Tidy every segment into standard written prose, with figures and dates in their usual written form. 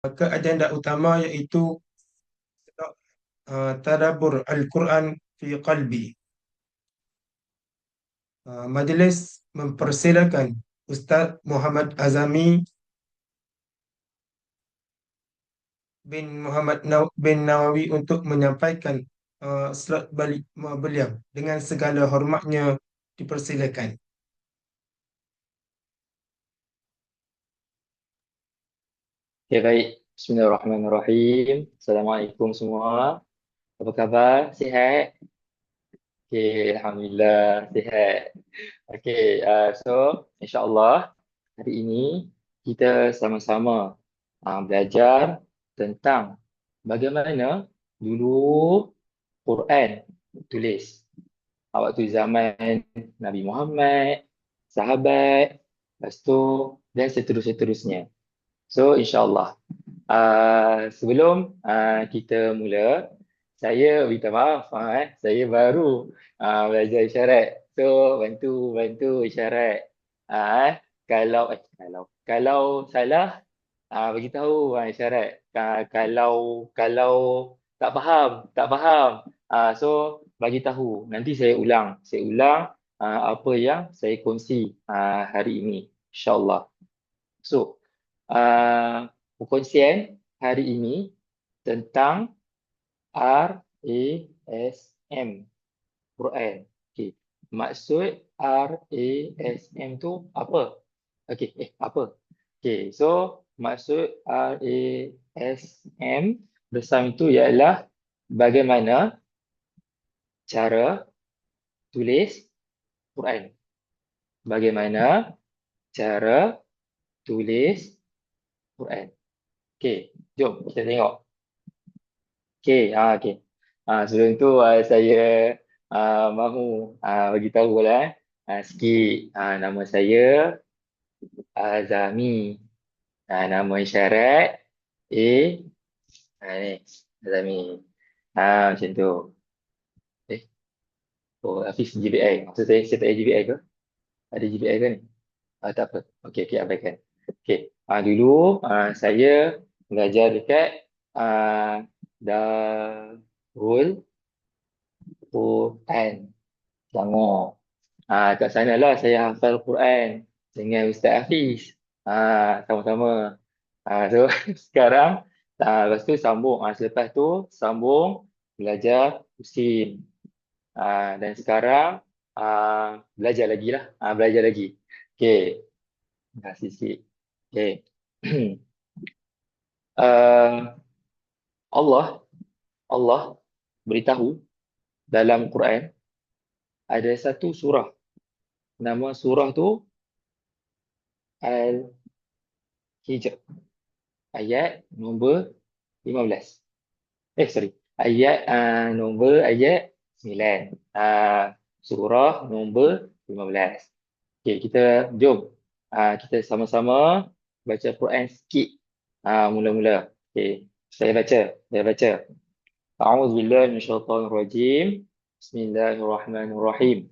ke agenda utama iaitu tadabbur Al-Quran fi qalbi. Majlis mempersilakan Ustaz Muhammad Azami bin Nawawi untuk menyampaikan slot balik beliau. Dengan segala hormatnya dipersilakan. Okay, baik. Bismillahirrahmanirrahim. Assalamualaikum semua. Apa khabar? Sihat? Okay, Alhamdulillah. Sihat. Okay, so insyaAllah hari ini kita sama-sama belajar tentang bagaimana dulu Quran tulis. Waktu zaman Nabi Muhammad, sahabat, lepas tu dan seterusnya. So insyaAllah. Sebelum kita mula, saya minta maaf, saya baru belajar isyarat. So bantu isyarat. Kalau salah, bagi tahu isyarat. Kalau tak faham. So bagi tahu. Nanti saya ulang apa yang saya kongsi hari ini, insyaAllah. So perkongsian hari ini tentang RASM, Quran. Okay. Maksud RASM tu apa? Okay, apa? Okay, so maksud RASM bersama itu ialah bagaimana cara tulis Quran. Bagaimana cara tulis Quran. Okay, jom kita tengok. Okay. Sebelum tu saya mahu bagi tahu lah sikit. Nama saya Azami. Nama isyarat A. Ni Azami. Macam tu. Eh, Hafiz GBI. Maksud saya tak ada GBI ke? Ada GBI ke ni? Tak apa. Okay, abaikan. Okay. Dulu saya belajar dekat Darul Quran Selangor. Kat sana lah saya hafal Quran dengan Ustaz Hafiz. Sama-sama. So sekarang lepas tu sambung. Selepas tu sambung belajar Usin. Dan sekarang belajar lagi lah. Belajar lagi. Okay. Terima kasih sikit. Okay. uh, Allah beritahu dalam Quran ada satu surah. Nama surah tu Al-Hijr. Ayat nombor 15. Ayat 9. Surah nombor 15. Okay, jom kita sama-sama baca Quran sikit. Mula-mula. Okay, saya baca. A'udzubillahi minasyaitonirrajim. Bismillahirrahmanirrahim.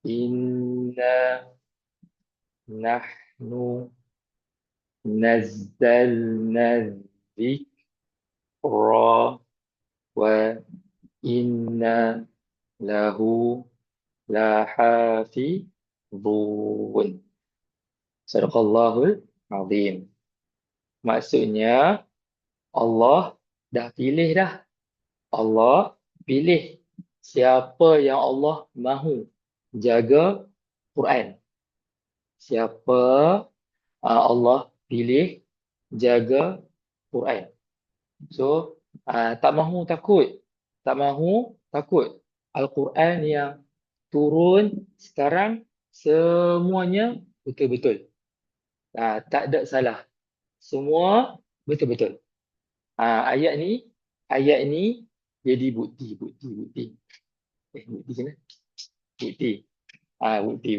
Inna nahnu nazzalna dzikra wa inna lahu lahafizun. Sadaqallahul azim. Maksudnya Allah pilih siapa yang Allah mahu jaga Quran. Siapa Allah pilih jaga Quran. So tak mahu takut Al-Quran yang turun sekarang semuanya betul-betul. Tak ada salah. Semua betul-betul. Ayat ni jadi bukti. Bukti sana. Bukti.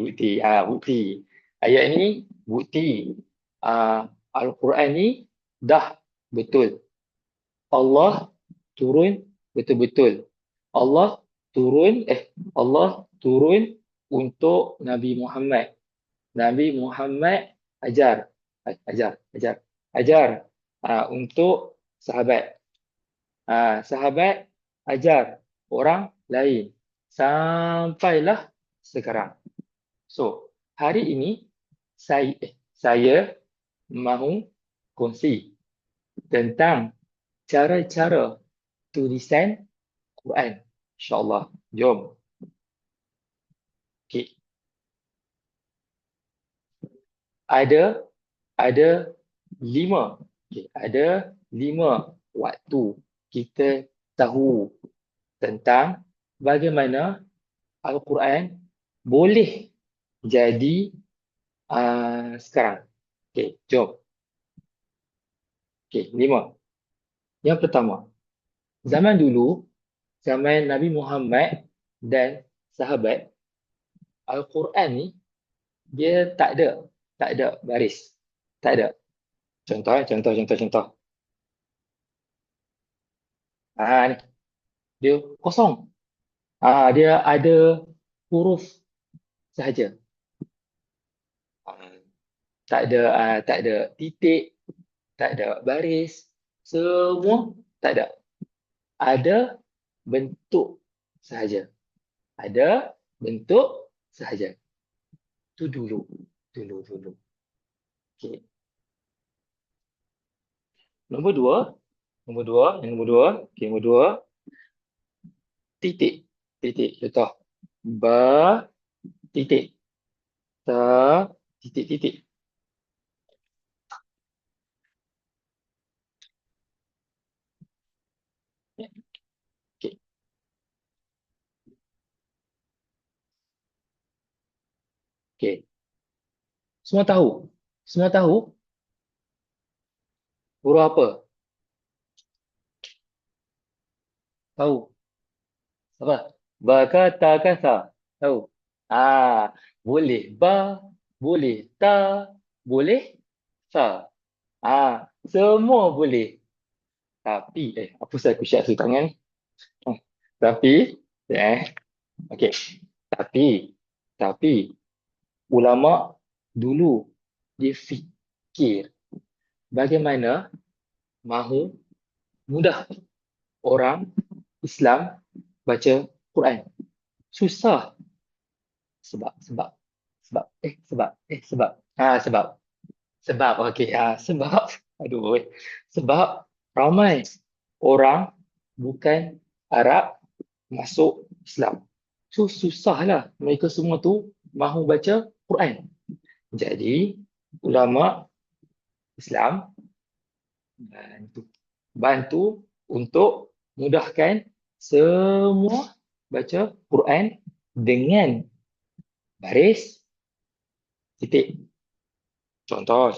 Bukti. Ayat ni bukti. Al-Quran ni dah betul. Allah turun betul-betul. Allah turun untuk Nabi Muhammad. Nabi Muhammad ajar. ajar untuk sahabat. Sahabat ajar orang lain sampailah sekarang. So, hari ini saya mahu kongsi tentang cara-cara tulisan Quran. InsyaAllah. Jom. Okay. Ada ada 5. Okay. Ada 5 waktu kita tahu tentang bagaimana Al-Quran boleh jadi sekarang. Okay, jom. Okay, 5. Yang pertama, zaman dulu, zaman Nabi Muhammad dan sahabat, Al-Quran ni dia tak ada baris. Tak ada. Contoh. Ni, dia kosong. Dia ada huruf sahaja. Tak ada titik, tak ada baris, semua tak ada. Ada bentuk sahaja. Ada bentuk sahaja. Itu dulu. Okay. Nombor dua. Okay, nombor dua. Titik. Contoh. Ba, titik. Ta, titik. Okay. Okay. Semua tahu huruf apa? Tahu. Apa? Ba, kata, kasa. Tahu. Boleh ba, boleh ta, boleh sa. Semua boleh. Tapi, apa saya aku share tangan ni? Tapi, okey. Tapi, ulama dulu dia fikir bagaimana mahu mudah orang Islam baca Quran. Susah. Sebab okey, aduh weh. Sebab ramai orang bukan Arab masuk Islam. So susahlah mereka semua tu mahu baca Quran. Jadi ulama Islam bantu untuk mudahkan semua baca Quran dengan baris titik. Contoh.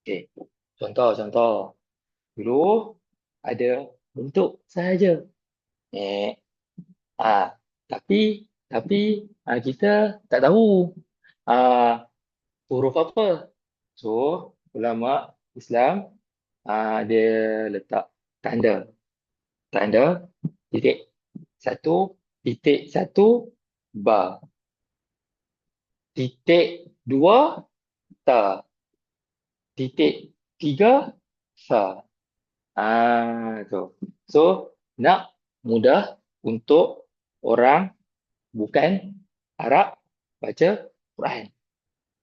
Okey. Contoh. Dulu ada bentuk sahaja. Eh, tapi kita tak tahu huruf apa. So, ulama Islam dia letak tanda titik satu ba, titik dua ta, titik tiga sa. Tu. So, nak mudah untuk orang bukan Arab baca Quran.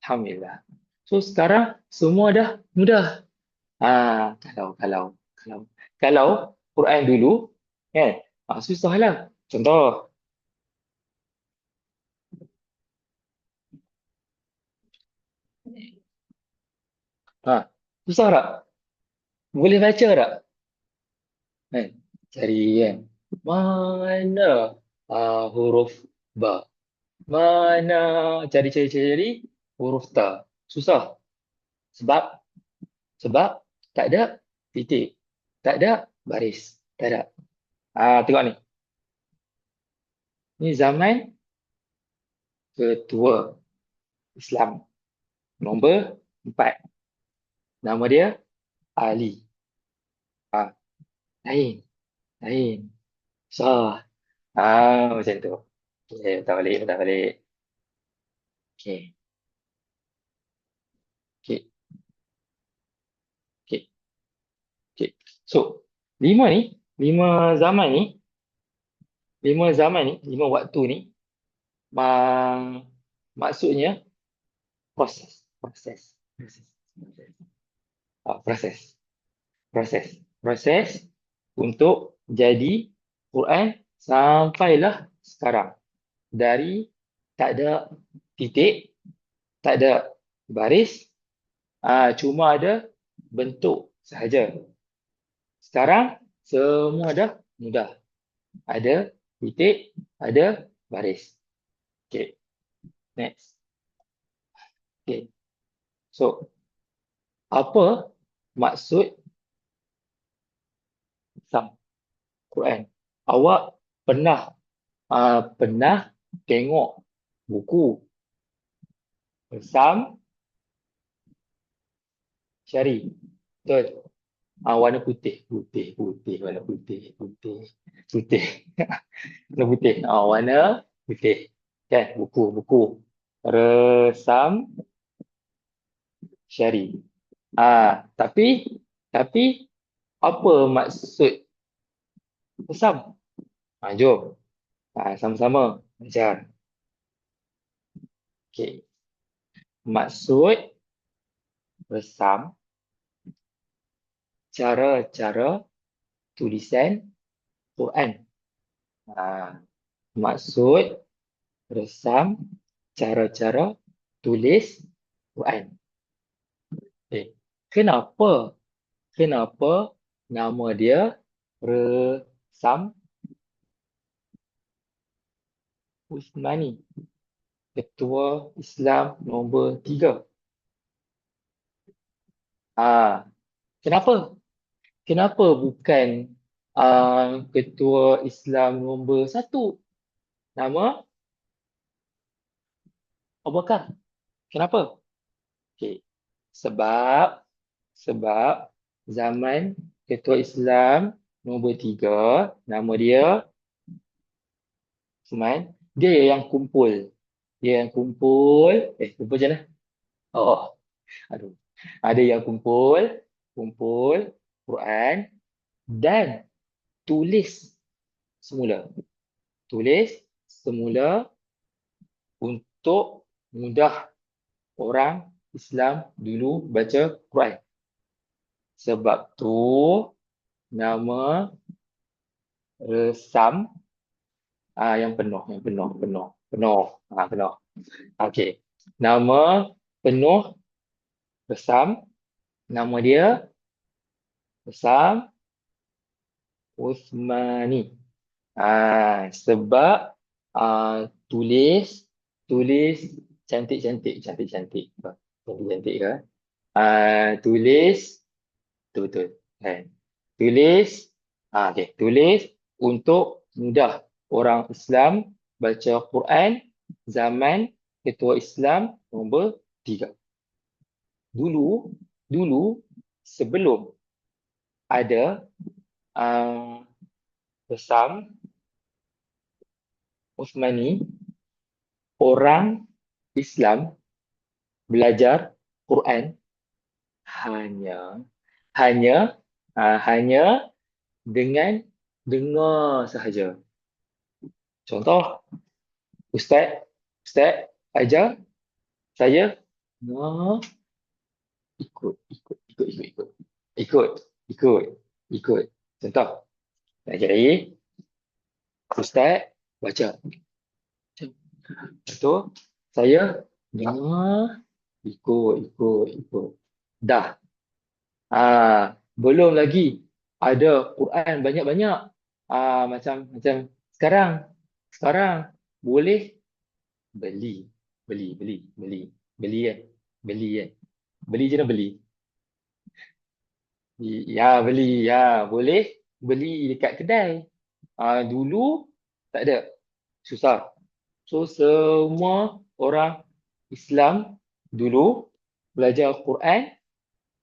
Alhamdulillah. So, sekarang semua dah mudah. Kalau Quran dulu, kan, susahlah. Contoh, susah tak? Boleh baca tak? Kan? Cari kan. Mana huruf ba? Mana cari huruf ta? Susah. Sebab tak ada titik. Tak ada baris. Tak ada. Tengok ni. Ni zaman ketua Islam. Nombor 4. Nama dia Ali. Ah, lain. Lain. Sah. Macam tu. Okay, patah balik, patah balik. Okay, okay, okay, okay. So, lima zaman ni, lima waktu ni, ma- maksudnya proses, proses, proses, proses. Proses, proses, proses untuk jadi Quran sampailah sekarang. Dari tak ada titik, tak ada baris, cuma ada bentuk sahaja. Sekarang semua dah mudah. Ada titik, ada baris. Okay, next. Okay, so apa maksud sam Quran? Awak pernah tengok buku Sam Syari? Betul. Warna putih, putih, putih, warna putih, putih, putih. Warna putih. Warna putih. Kan, buku. Resam Syari. Tapi apa maksud resam? Jom. Sama-sama belajar. Okey. Maksud resam, cara-cara tulisan Quran. Maksud resam, cara-cara tulis Quran. Kenapa? Kenapa nama dia Resam Usmani, Ketua Islam nombor 3? Kenapa? Kenapa bukan Ketua Islam nombor 1? Nama Abu Bakar. Kenapa? Okay. Sebab zaman Ketua Islam nombor 3, nama dia Usman, dia yang kumpul. Kumpul je lah. Aduh. Ada yang kumpul Quran dan tulis semula. Tulis semula untuk mudah orang Islam dulu baca Quran. Sebab tu nama resam yang penuh. Okey. Nama penuh resam, nama dia Resam Usmani. Sebab tulis cantik-cantik ke? Tulis betul kan? Tulis untuk mudah orang Islam baca Quran zaman Ketua Islam nombor 3. Dulu sebelum ada Resam Usmani, orang Islam belajar Quran hanya dengan dengar sahaja. Contoh, Ustaz ajar saya ikut. Contoh, nak ajar lagi, Ustaz baca. Betul? Saya dengar, ikut. Dah. Belum lagi ada Quran banyak-banyak. Macam sekarang. Sekarang boleh beli kan? Beli je nak beli. Beli. Boleh beli dekat kedai. Dulu tak ada. Susah. So, semua orang Islam dulu belajar Quran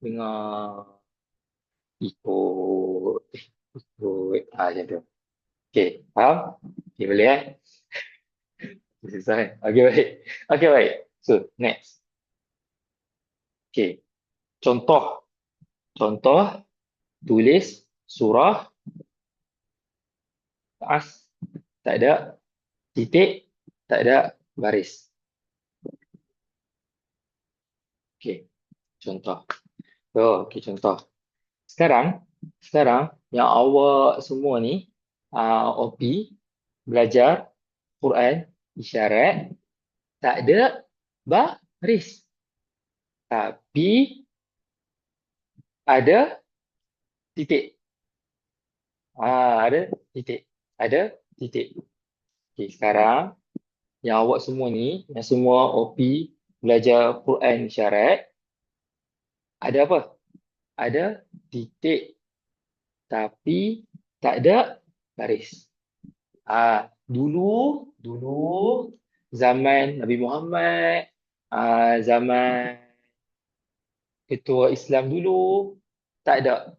dengar. Ikut. Ikut. Macam tu. Okay, faham? Okay, boleh Susah Okay, baik. Okay, baik. So, next. Okay, contoh. Contoh, tulis surah as. Tak ada titik, tak ada baris. Okay, contoh. Okay, contoh. Sekarang yang awak semua ni, OP, belajar Quran, isyarat, tak ada baris. Tapi ada titik. Ada titik. Ada titik. Okay, sekarang yang awak semua ni, yang semua OP belajar Quran syarat, ada apa? Ada titik tapi tak ada baris. Dulu zaman Nabi Muhammad, zaman ketua Islam dulu, tak ada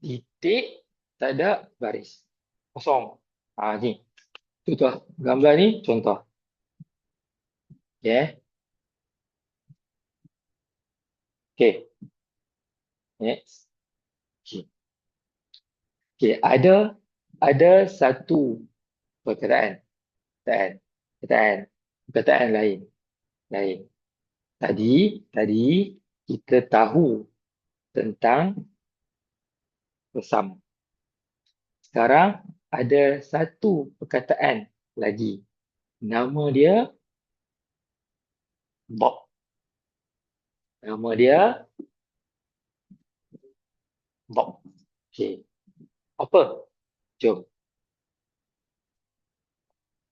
titik, tak ada baris. Kosong. Ni. Tu gambar ni contoh. Okay. Okay. Next. Okay. Okay. Ada satu perkataan. Perkataan lain. Tadi kita tahu tentang bersama. Sekarang ada satu perkataan lagi. Nama dia Bob. Nama dia Bob. Okay. Apa? Jom.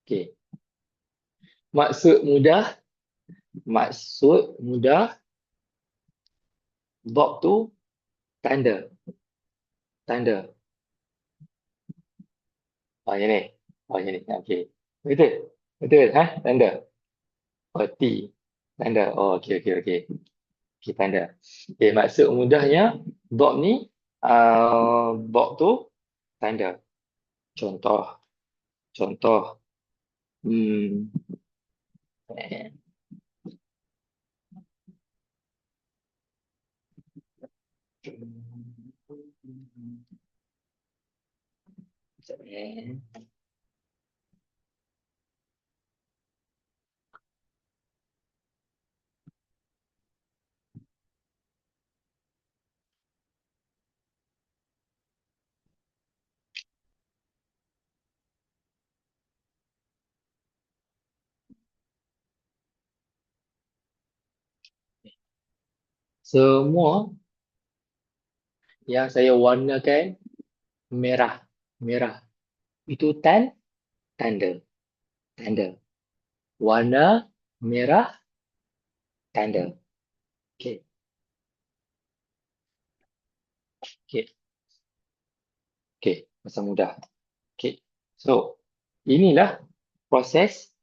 Okay. Maksud mudah Bob tu tanda. Yang ni. Yang ni. Okay. Betul. Tanda. T. Tanda. Okay. Okay, tanda. Okay, maksud mudahnya Bob ni, Bob tu tanda. Contoh. Hmm. eh, eh, Semua yang saya warnakan merah. Itu tanda. Warna merah, tanda. Okay. Masa mudah. Okay. So, inilah proses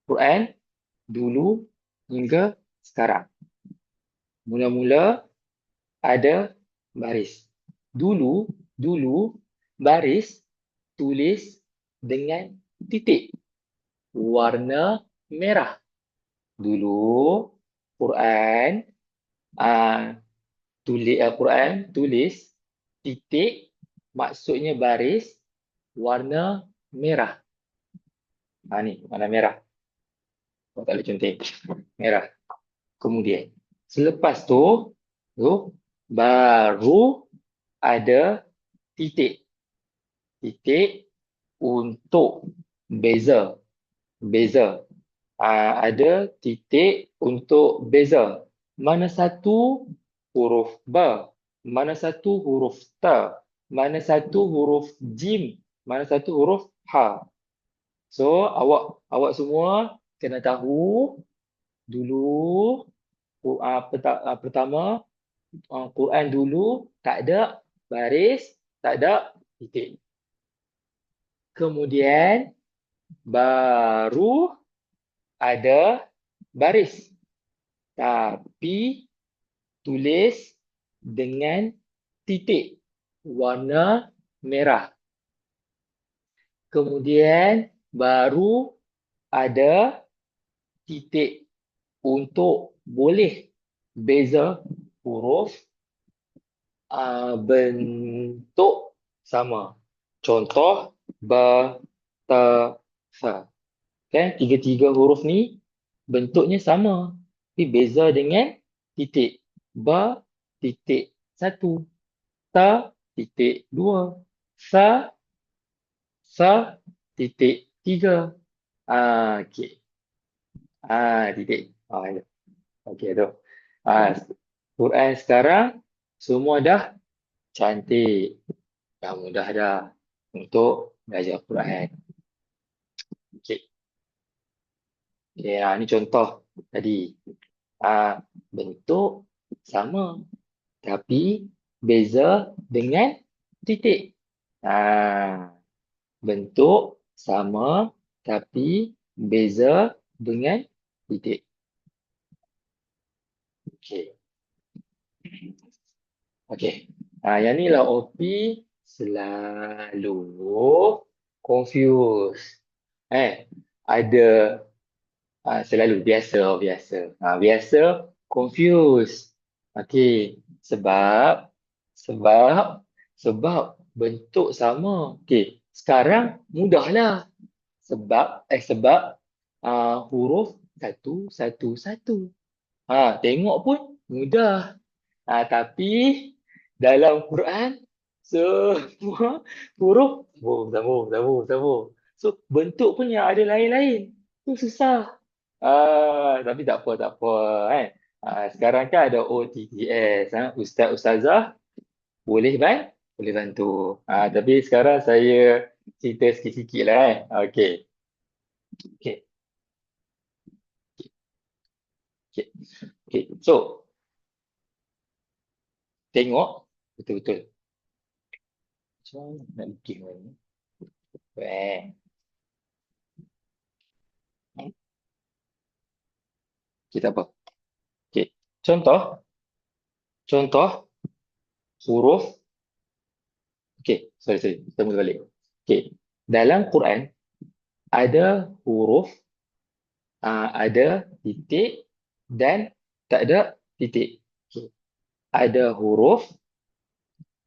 Quran dulu hingga sekarang. Mula-mula ada baris. Dulu baris tulis dengan titik warna merah. Dulu Quran tulis titik, maksudnya baris warna merah. Ni warna merah. Tak boleh conteng. Merah. Kemudian selepas tu baru ada titik untuk beza. Ada titik untuk beza. Mana satu huruf ba, mana satu huruf ta, mana satu huruf jim, mana satu huruf ha. So awak semua kena tahu dulu pertama Quran dulu tak ada baris, tak ada titik. Kemudian baru ada baris. Tapi tulis dengan titik warna merah. Kemudian baru ada titik untuk boleh beza huruf bentuk sama. Contoh ba, ta, sa. Kan tiga-tiga huruf ni bentuknya sama. Tapi beza dengan titik. Ba, titik satu. Ta, titik dua. Sa, titik tiga. Okey. Titik. Ya. Okey tu. Quran sekarang semua dah cantik. Dah mudah dah untuk belajar Quran. Okey. Ni contoh tadi. Bentuk sama tapi beza dengan titik. Bentuk sama tapi beza dengan titik. Okey. Okey. Yang ni lah OP selalu confuse. Ada selalu biasa confuse. Okey, sebab sebab bentuk sama. Okey, sekarang mudahlah. Sebab huruf satu satu satu. Tengok pun mudah. Tapi dalam Quran semua huruf sambung. So bentuk pun yang ada lain-lain. Tu susah. Tapi tak apa kan. Sekarang kan ada OTTS. Ustaz Ustazah boleh bantu. Tapi sekarang saya cerita sikit-sikit lah Okey. Okey. Okey. Okey. So tengok betul-betul. Macam mana nak bikin ni? Kita apa? Okey. Contoh huruf. Okey, sorry. Kita mula balik. Okey. Dalam Quran ada huruf, ada titik dan tak ada titik. Okey. Ada huruf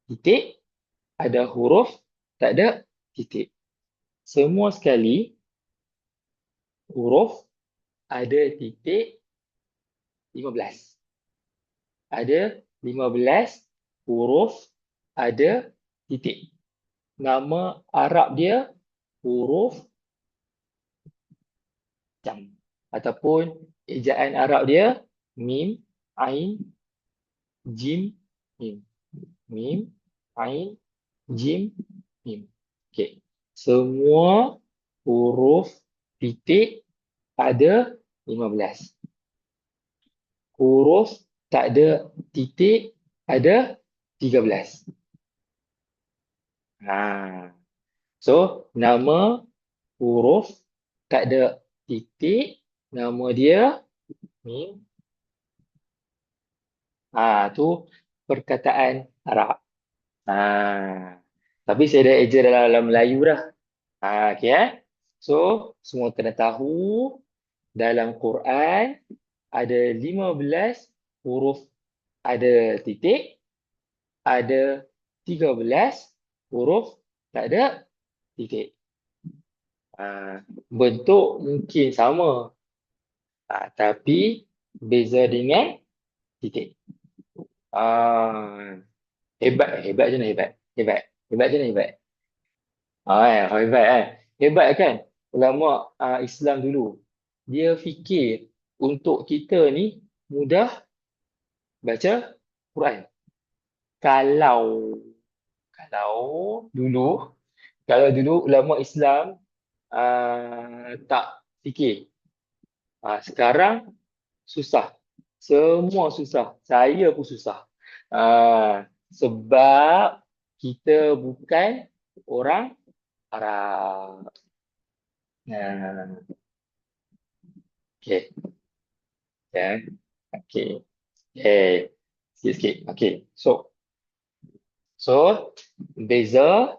titik, ada huruf tak ada titik. Semua sekali huruf ada titik 15. Ada 15 huruf ada titik. Nama Arab dia huruf jam ataupun ejaan Arab dia mim, ain, jim, mim. Mim, ain, jim, mim. Okey. Semua huruf titik ada 15. Huruf tak ada titik ada 13. So, nama huruf tak ada titik, nama dia mim. Tu perkataan Arab. Tapi saya dah eja dalam Melayu dah. Okey So, semua kena tahu dalam Quran ada 15 huruf ada titik, ada 13 huruf tak ada titik. Bentuk mungkin sama, tapi beza dengan titik. Hebat je nak hebat. Hebat je nak hebat. Hebat kan? Hebat kan? Ulama Islam dulu. Dia fikir untuk kita ni mudah baca Quran. Kalau dulu ulama Islam tak fikir. Sekarang susah. Semua susah. Saya pun susah. Sebab kita bukan orang Arab. Okey. Okay. Sikit-sikit. Okay. So beza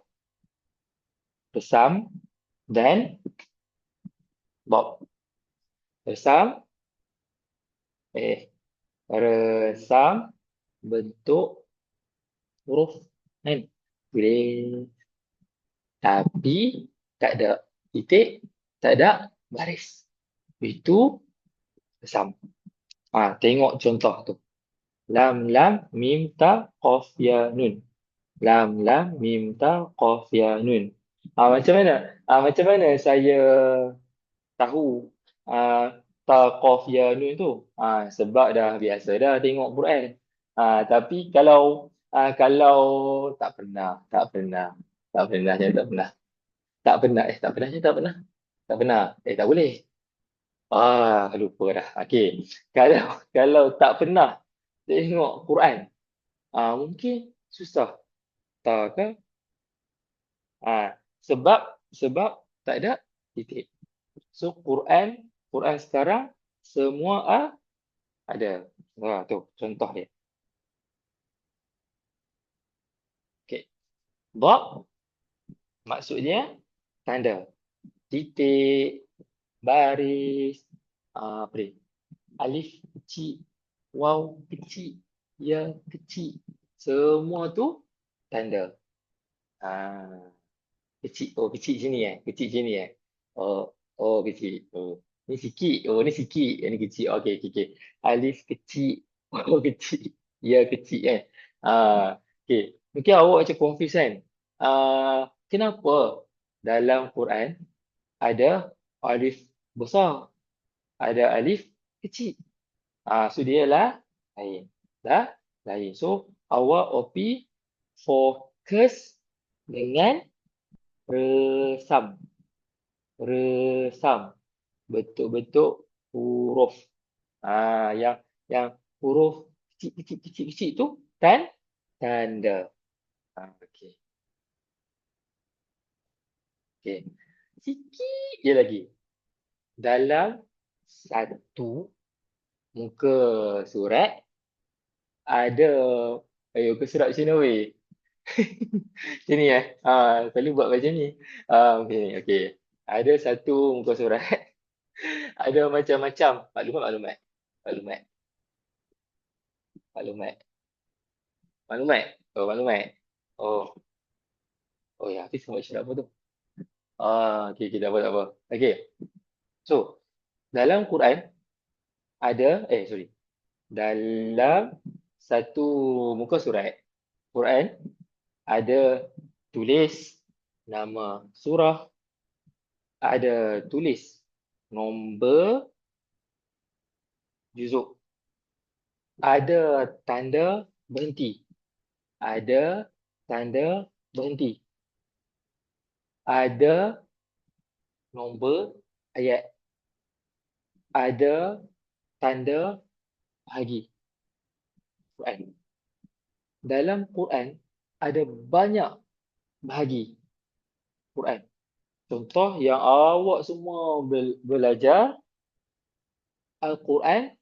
resam dan bob. Resam, resam bentuk huruf kan. Boleh. Tapi tak ada titik, tak ada baris. Itu resam. Tengok contoh tu. Lam lam mim ta qaf ya nun. Lam lam mim ta qaf ya nun. Macam mana? Macam mana saya tahu ta qaf ya nun tu? Sebab dah biasa dah tengok Quran. Tapi kalau tak pernah je tak pernah. Tak pernah. Tak boleh. Lupa dah. Okey. Kalau tak pernah tengok Quran, mungkin susah. Tak ke? Sebab tak ada titik. So Quran sekarang semua ada. Tu contoh dia. Okey. Dot maksudnya tanda. Titik, baris, apa ni? Alif kecil, waw kecil, ya kecil. Semua tu tanda. Kecil. Oh, kecil sini Kecil sini kecil. Ni sikit. Ni sikit. Ni kecil. Okey, okey, okey. Alif kecil. Oh, kecil. Ya, kecil kan. Okey. Mungkin awak macam confuse kan. Kenapa dalam Quran ada alif besar, ada alif kecil? So dia lah lain. Dah lain. So awak OP fokus dengan resam. Resam. Betul-betul huruf. Yang huruf kecil-kecil tu tanda. Okey. Okey. Sikit je lagi. Dalam satu muka surat ada muka surat macam mana weh? Sini selalu buat macam ni. Okey, okey. Ada satu muka surat. Ada macam-macam maklumat. Maklumat. Maklumat. Maklumat. Oh, maklumat. Oh. Oh ya, Hafiz buat syarat apa tu? Okey, okey, tak apa, tak apa. Okey. So, dalam Quran ada, sorry. Dalam satu muka surat Quran ada tulis nama surah, ada tulis nombor juzuk, ada tanda berhenti, ada tanda berhenti, ada nombor ayat, ada tanda bahagi. Quran. Dalam Quran ada banyak bahagi Quran. Contoh yang awak semua belajar Al-Quran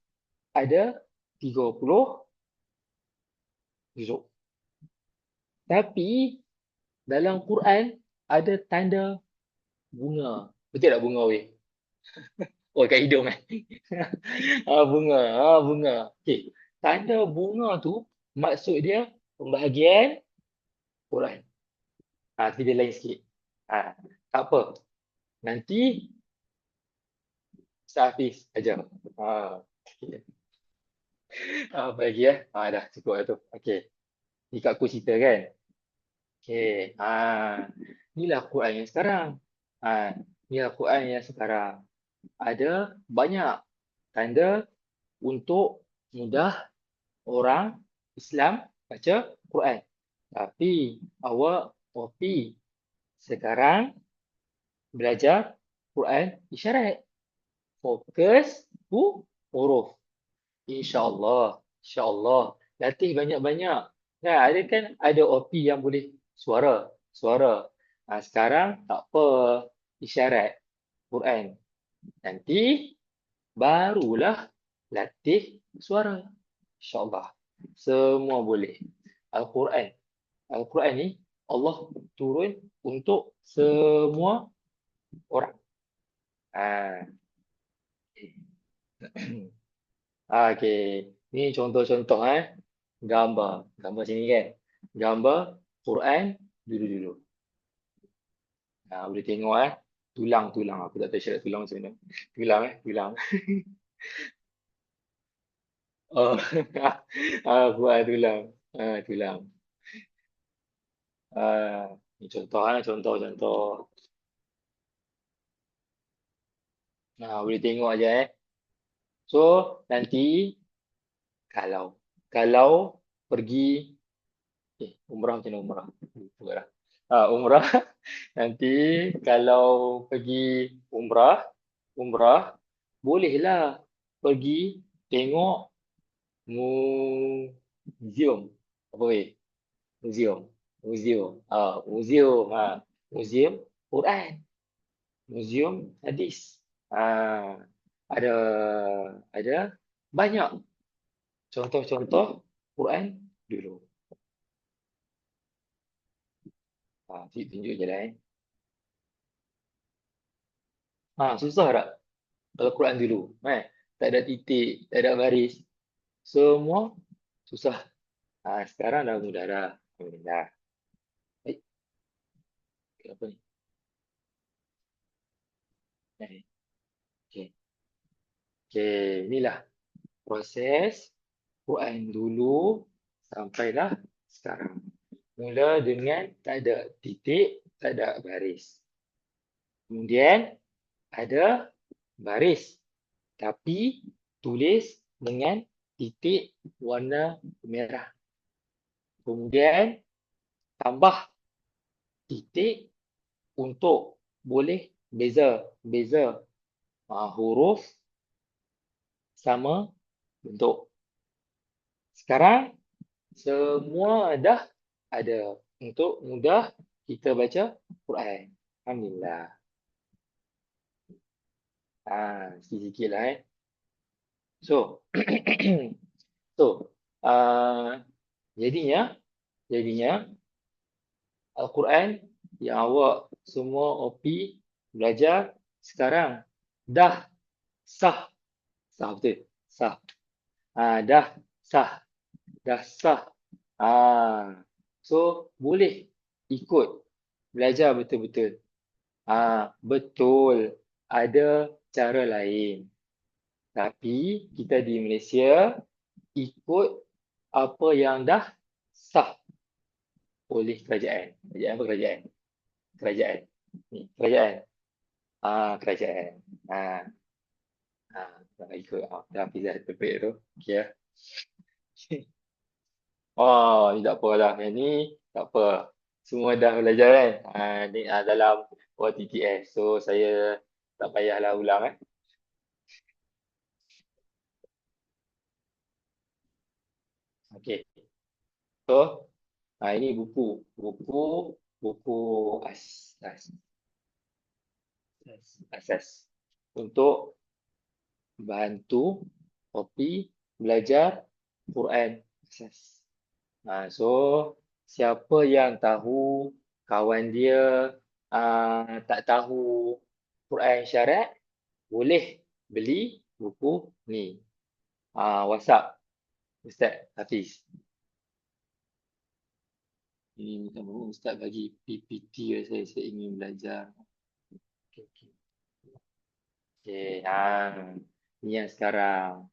ada 30 juzuk. Tapi dalam Quran ada tanda bunga. Betul tak bunga weh? Oh, kat hidung bunga. Bunga. Okey. Tanda bunga tu maksud dia pembahagian Quran. Tapi dia lain sikit. Tak apa. Nanti Ustaz Hafiz ajar. Okay. Apa lagi dah cukup lah tu. Okey. Ni kat aku cerita kan. Okey. Inilah Quran yang sekarang. Inilah Quran yang sekarang. Ada banyak tanda untuk mudah orang Islam baca Quran. Tapi awak kopi sekarang belajar Quran isyarat. Fokus huruf. InsyaAllah. InsyaAllah. Latih banyak-banyak. Ada kan ada OP yang boleh suara. Sekarang tak apa. Isyarat Quran. Nanti barulah latih suara. InsyaAllah. Semua boleh. Al-Quran. Al-Quran ni Allah turun untuk semua orang. Ah, okey. Ni contoh-contoh gambar. Gambar sini kan. Gambar Quran dulu-dulu. Boleh tengok tulang-tulang. Aku tak tahu syarat tulang macam mana. Tulang tulang. Oh. Buat tulang. Tulang. Ni contoh contoh-contoh. Boleh tengok aja So, nanti kalau pergi umrah macam mana umrah? Lupa dah. Umrah nanti kalau pergi umrah bolehlah pergi tengok museum. Apa weh? Museum. Museum. Museum Quran. Museum hadis. Ada ada banyak contoh-contoh Quran dulu. Tunjuk je lah susah tak? Kalau Quran dulu. Tak ada titik, tak ada baris. Semua susah. Sekarang dah mudah dah. Alhamdulillah. Baik. Apa ni? Okay. Okay, inilah proses Quran dulu sampailah sekarang. Mula dengan tak ada titik, tak ada baris. Kemudian ada baris. Tapi tulis dengan titik warna merah. Kemudian tambah titik untuk boleh beza huruf sama bentuk. Sekarang semua dah ada untuk mudah kita baca Quran. Alhamdulillah. Sikit-sikit lah So, so jadinya Al-Quran yang awak semua OP belajar sekarang dah sah. Sah betul? Sah. Dah sah. Dah sah. So, boleh ikut belajar betul-betul. Betul. Ada cara lain. Tapi kita di Malaysia ikut apa yang dah sah oleh kerajaan. Kerajaan apa kerajaan? Kerajaan. Ni, kerajaan. Kerajaan. Dah ikut. Dah Hafizah terbaik tu. Okay. Ni tak apa lah. Yang ni tak apa. Semua dah belajar kan? Ni dalam OTTS. So, saya tak payahlah ulang Okay. So, ini buku. Buku asas. Untuk bantu kopi belajar Quran asas. So, siapa yang tahu kawan dia tak tahu Quran syarat, boleh beli buku ni. WhatsApp Ustaz Hafiz. Ini minta maaf Ustaz bagi PPT saya ingin belajar. Okay. Ni yang sekarang.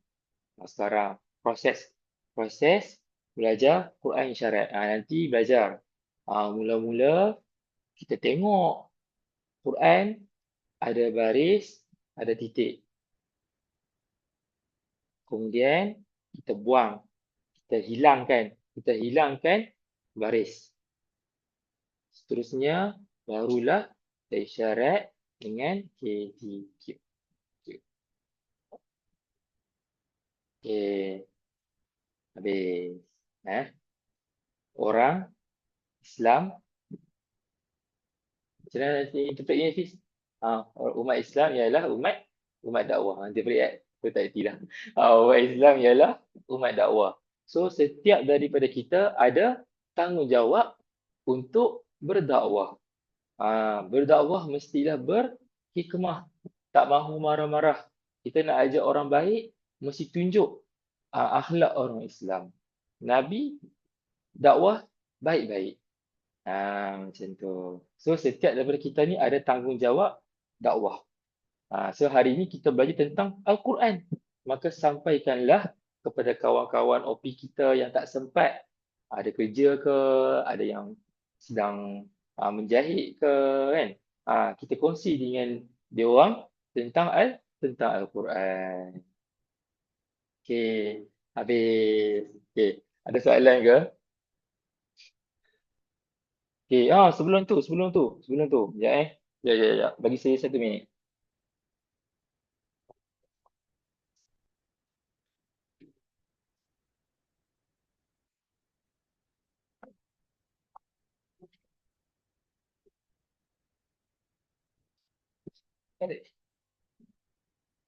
Sekarang proses belajar Quran syarat. Nanti belajar. Mula-mula kita tengok Quran ada baris, ada titik. Kemudian kita buang, kita hilangkan baris. Seterusnya barulah kita isyarat dengan KTQ. Okay. Habis. Orang Islam. Macam mana nanti interpret ni Hafiz? Umat Islam ialah umat dakwah. Nanti beri aku tak erti lah. Umat Islam ialah umat dakwah. So setiap daripada kita ada tanggungjawab untuk berdakwah. Berdakwah mestilah berhikmah, tak mahu marah-marah. Kita nak ajak orang baik, mesti tunjuk akhlak orang Islam. Nabi dakwah baik-baik. Macam tu. So setiap daripada kita ni ada tanggungjawab dakwah. So hari ini kita belajar tentang Al-Quran. Maka sampaikanlah kepada kawan-kawan OP kita yang tak sempat, ada kerja ke, ada yang sedang menjahit ke, kan? Kita kongsi dengan dia orang tentang Al-Quran. Okey, habis. Okey, ada soalan ke? Okey, sebelum tu. Ya ya. Bagi saya 1 minit.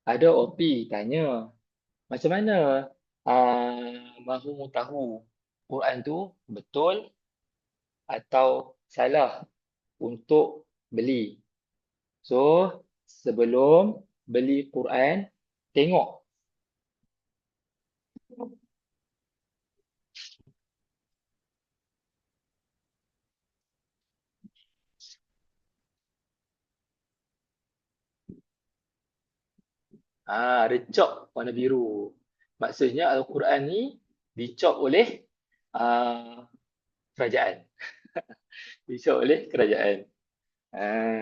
Ada OP tanya, macam mana mahu tahu Quran tu betul atau salah untuk beli. So, sebelum beli Quran, tengok. Ada cop warna biru. Maksudnya Al-Quran ni dicop oleh ah, kerajaan. Dicop oleh kerajaan.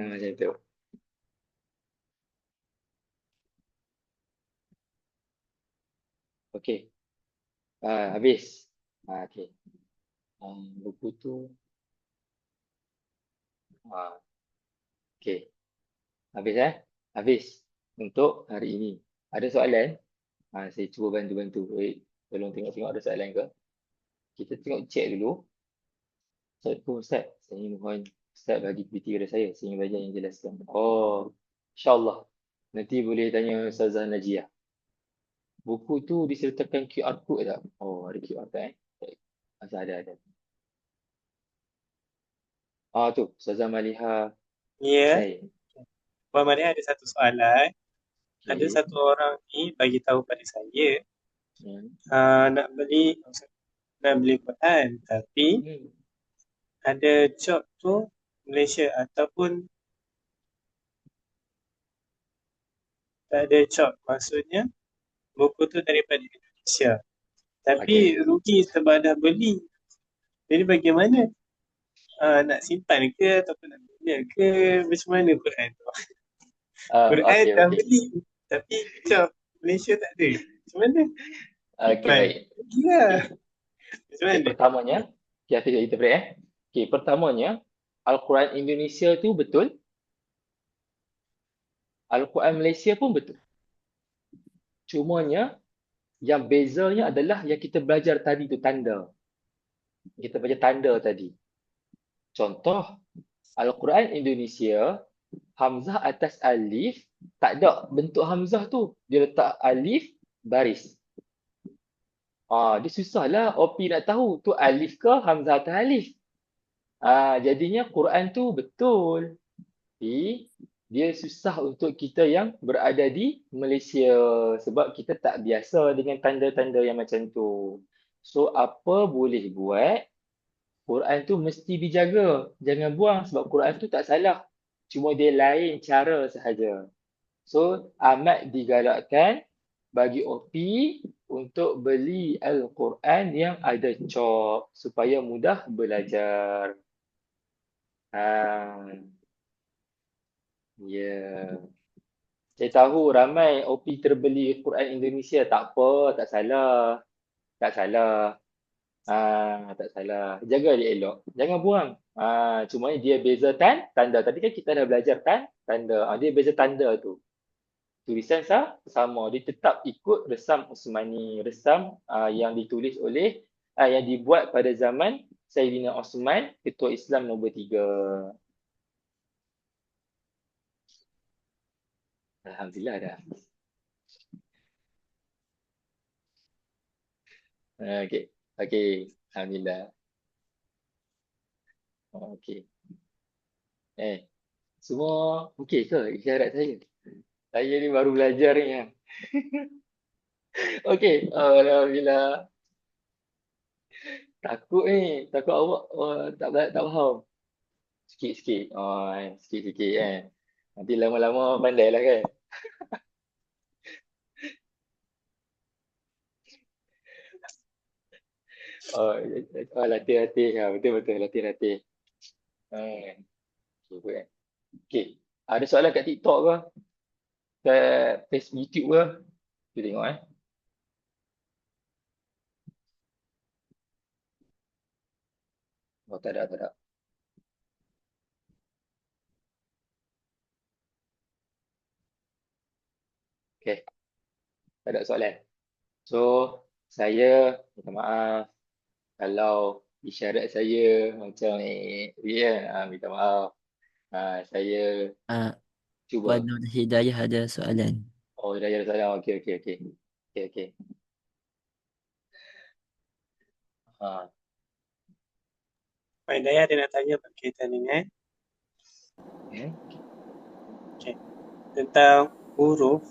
Macam tu. Okey. Habis. Okey. Buku tu. Ah, Okey. Habis Habis untuk hari ini. Ada soalan? Saya cuba bantu-bantu. Tolong tengok-tengok ada soalan ke? Kita tengok chat dulu. Assalamualaikum Ustaz. Saya mohon Ustaz bagi PT kepada saya. Saya ingin belajar yang jelaskan. Oh, insyaAllah. Nanti boleh tanya Ustazah Najiyah. Buku tu disertakan QR code tak? Oh, ada QR code ada. Tu. Ustazah Maliha Ya, Zain. Puan Maria ada satu soalan. Ada Okay. satu orang ni bagi tahu pada saya Hmm. nak beli Quran, tapi ada job tu Malaysia ataupun tak ada job. Maksudnya buku tu daripada Indonesia. Tapi Okay. rugi sebab dah beli. Jadi bagaimana? Nak simpan ke ataupun nak beli ke? Macam mana Quran tu? Quran dah Okay. beli. Tapi job Malaysia tak ada. Macam mana? Okay, Simpan. baik. Rugi lah. Macam Okay, mana? pertamanya, kita interpret Okay, pertamanya, Al-Quran Indonesia tu betul. Al-Quran Malaysia pun betul. Cumanya, yang bezanya adalah yang kita belajar tadi tu tanda. Kita belajar tanda tadi. Contoh, Al-Quran Indonesia, Hamzah atas alif, tak ada bentuk Hamzah tu. Dia letak alif, baris. Dia susah lah OP nak tahu tu alif ke Hamzah atas alif. Jadinya Quran tu betul. Tapi dia susah untuk kita yang berada di Malaysia sebab kita tak biasa dengan tanda-tanda yang macam tu. So apa boleh buat? Quran tu mesti dijaga. Jangan buang sebab Quran tu tak salah. Cuma dia lain cara sahaja. So amat digalakkan bagi OP untuk beli Al-Quran yang ada cop supaya mudah belajar. Ah, ya. Saya tahu ramai OP terbeli Quran Indonesia. Tak apa, tak salah. Tak salah. Tak salah. Jaga dia elok. Jangan buang. Cuma dia beza tanda. Tadi kan kita dah belajar tanda. Dia beza tanda tu. Tulisan sama. Dia tetap ikut resam Osmani. Resam yang ditulis oleh, yang dibuat pada zaman Sayyidina Osman, Ketua Islam nombor 3. Alhamdulillah dah. Okey. Okey. Alhamdulillah. Okey. Semua okey ke isyarat saya? Saya ni baru belajar ni. Okey. Alhamdulillah. Takut ni. Takut awak tak faham. Sikit-sikit. Sikit-sikit kan. Nanti lama-lama pandai lah kan. Latih-latih. Betul-betul latih-latih. Okay. Okay. Ada soalan kat TikTok ke? Kat Facebook, YouTube ke? Kita tengok Oh, tak ada, tak ada. Okay, tak ada soalan. So, saya minta maaf kalau isyarat saya macam minta maaf. Saya Ah, cuba. Puan Nur Hidayah ada soalan. Oh, dah ada soalan. Okey, okey, okey. Okey, okey. Ha, Pak Hidayah ada nak tanya berkaitan dengan eh? tentang huruf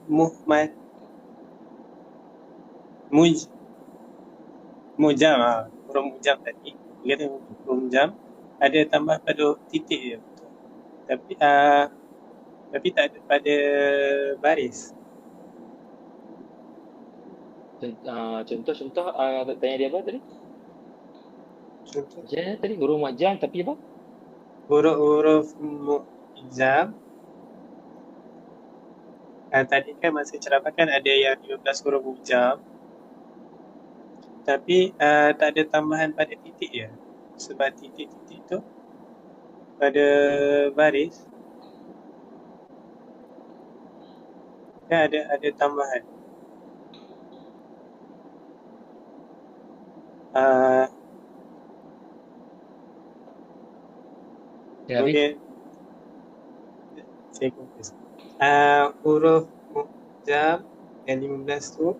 muhmad mujam huruf mujam tadi dia kata huruf mujam ada tambah pada titik je betul. Tapi tak ada pada baris. Contoh, tanya dia apa tadi? Contoh Macam mana tadi? Huruf majam tapi apa? huruf mujam tadi kan masa ceramah kan ada yang 15 huruf mujam tapi tak ada tambahan pada titik je sebab titik-titik tu pada baris kan ada tambahan kemudian saya confuse huruf mujam yang 15 tu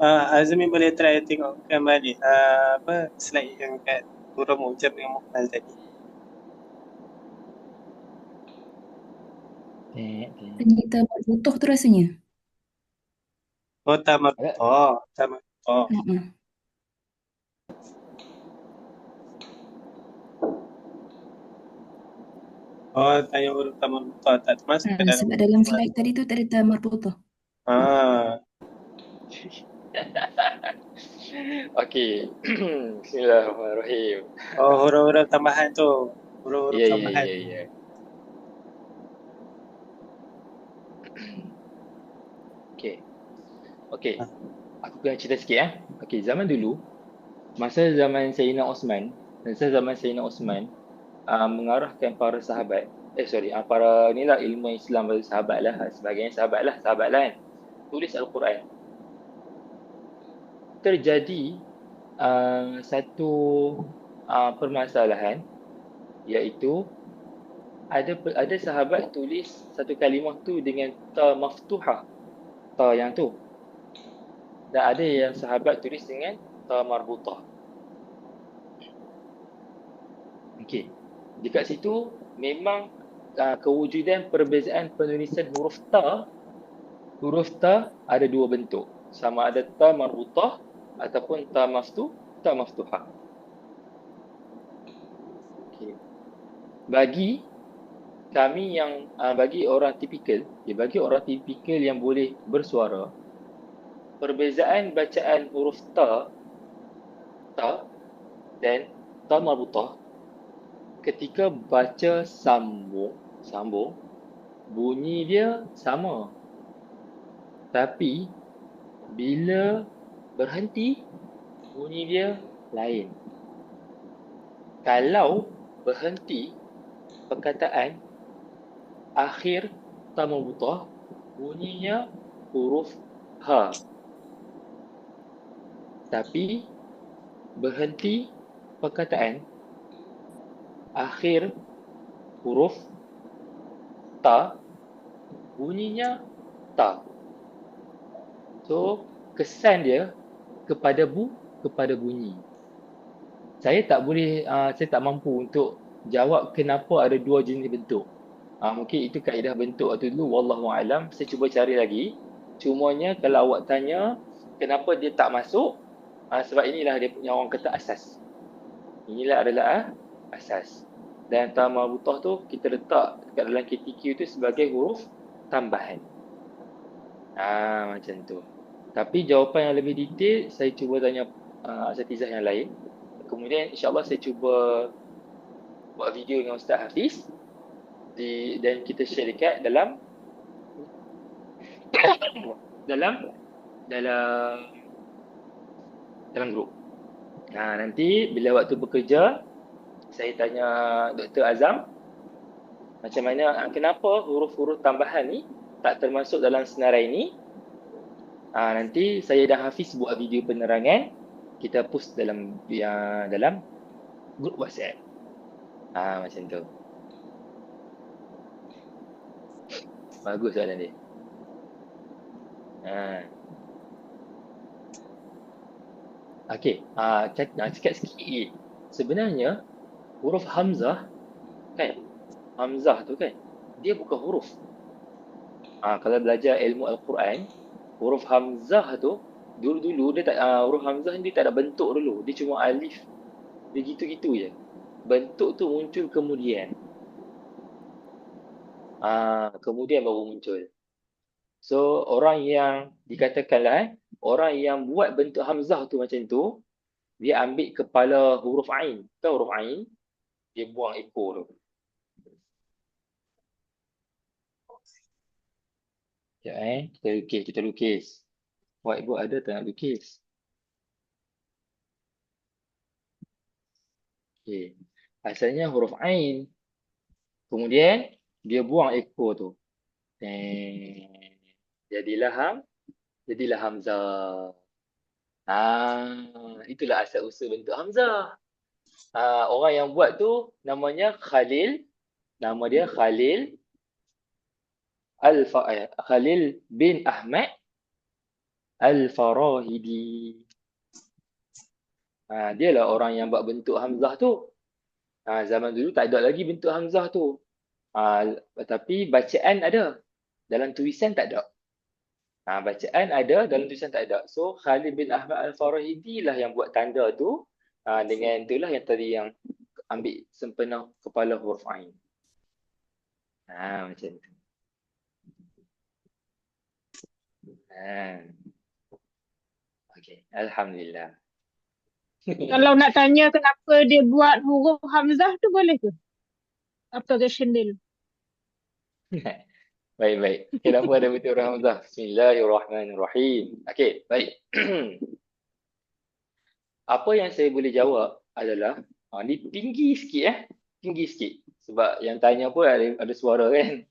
Azmi boleh try tengok kembali slide yang kat huruf mujam yang muhmal tadi. Tadi tamat butuh tu rasanya. Tamat. Tanya huruf tamat butuh tak termasuk ke dalam. Sebab dalam slide tadi tu tak ada tamat butuh. Okey. Bismillahirrahmanirrahim. Huruf-huruf tambahan tu. Huruf-huruf tambahan. Ya. Okey. Aku kena cerita sikit Okey, zaman dulu masa zaman Sayyidina Osman mengarahkan para sahabat para inilah ilmu Islam pada sahabat lah sebagainya sahabat lah kan tulis Al-Quran. Terjadi satu permasalahan iaitu ada sahabat tulis satu kalimah tu dengan ta maftuhah, ta yang tu, dan ada yang sahabat tulis dengan ta marbutah. Okey, dekat situ memang kewujudan perbezaan penulisan huruf ta ada dua bentuk, sama ada ta marbutah ataupun ta maftuhah. Okey, bagi kami yang bagi orang tipikal yang boleh bersuara, perbezaan bacaan huruf ta dan ta marbutah ketika baca sambung bunyi dia sama, tapi bila berhenti bunyi dia lain. Kalau berhenti perkataan akhir ta marbutah bunyinya huruf ha, tapi berhenti perkataan akhir huruf ta bunyinya ta. So, kesan dia kepada bunyi. Saya tak boleh, saya tak mampu untuk jawab kenapa ada dua jenis bentuk. Mungkin itu kaedah bentuk waktu dulu, wallahu alam. Saya cuba cari lagi. Cumanya kalau awak tanya kenapa dia tak masuk, sebab inilah dia punya orang kata asas. Inilah adalah asas. Dan ta marbutah tu kita letak dekat dalam KTQ tu sebagai huruf tambahan. Macam tu. Tapi jawapan yang lebih detail saya cuba tanya asatizah yang lain. Kemudian insya-Allah saya cuba buat video dengan Ustaz Hafiz dan kita share dekat dalam grup. Nanti bila waktu bekerja saya tanya Dr. Azam macam mana, kenapa huruf-huruf tambahan ni tak termasuk dalam senarai ni. Nanti saya dan Hafiz buat video penerangan, kita post dalam grup WhatsApp. Macam tu. Bagus soalan dia. Okey, cakap sikit. Sebenarnya huruf hamzah kan? Hamzah tu kan, dia bukan huruf. Kalau belajar ilmu Al-Quran, huruf hamzah tu dulu dia tak, huruf hamzah ni dia tak ada bentuk dulu. Dia cuma alif. Dia gitu-gitu je. Bentuk tu muncul kemudian. Kemudian baru muncul. So orang yang dikatakanlah orang yang buat bentuk hamzah tu macam tu, dia ambil kepala huruf ain. Tahu huruf ain? Dia buang ekor tu. Kita lukis. Whiteboard ada tak nak lukis? Okey. Asalnya huruf ain. Kemudian dia buang ekor tu. Jadilah hamzah. Itulah asal usul bentuk hamzah. Orang yang buat tu namanya Khalil. Nama dia Khalil bin Ahmad Al-Farahidi. Dialah orang yang buat bentuk hamzah tu. Zaman dulu tak ada lagi bentuk hamzah tu. Tapi bacaan ada. Dalam tulisan tak ada. Bacaan ada, dalam tulisan tak ada. So Khalil bin Ahmad Al-Farahidi lah yang buat tanda tu. Dengan itulah yang tadi yang ambil sempena kepala huruf ain. Macam tu. Okey, alhamdulillah. Kalau nak tanya kenapa dia buat huruf hamzah tu boleh ke? Apa rasional? Baik. Kenapa ada bentuk huruf hamzah? Bismillahirrahmanirrahim. Okey, baik. Apa yang saya boleh jawab adalah ni tinggi sikit Tinggi sikit. Sebab yang tanya pun ada suara kan.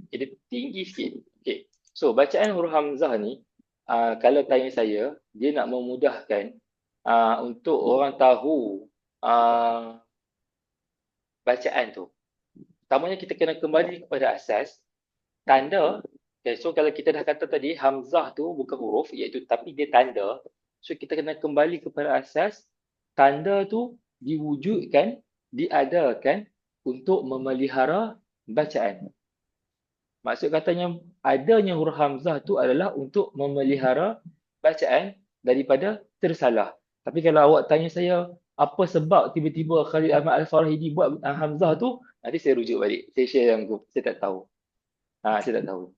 Dia tinggi sikit. Okey. So bacaan huruf hamzah ni kalau tanya saya, dia nak memudahkan untuk orang tahu bacaan tu. Pertamanya kita kena kembali kepada asas tanda. Okay, so kalau kita dah kata tadi hamzah tu bukan huruf iaitu tapi dia tanda. So kita kena kembali kepada asas tanda tu diwujudkan, diadakan untuk memelihara bacaan. Maksud katanya adanya huruf hamzah tu adalah untuk memelihara bacaan daripada tersalah. Tapi kalau awak tanya saya apa sebab tiba-tiba Khalil Ahmad Al-Farahidi buat hamzah tu, nanti saya rujuk balik. Saya share dalam group. Saya tak tahu. Saya tak tahu.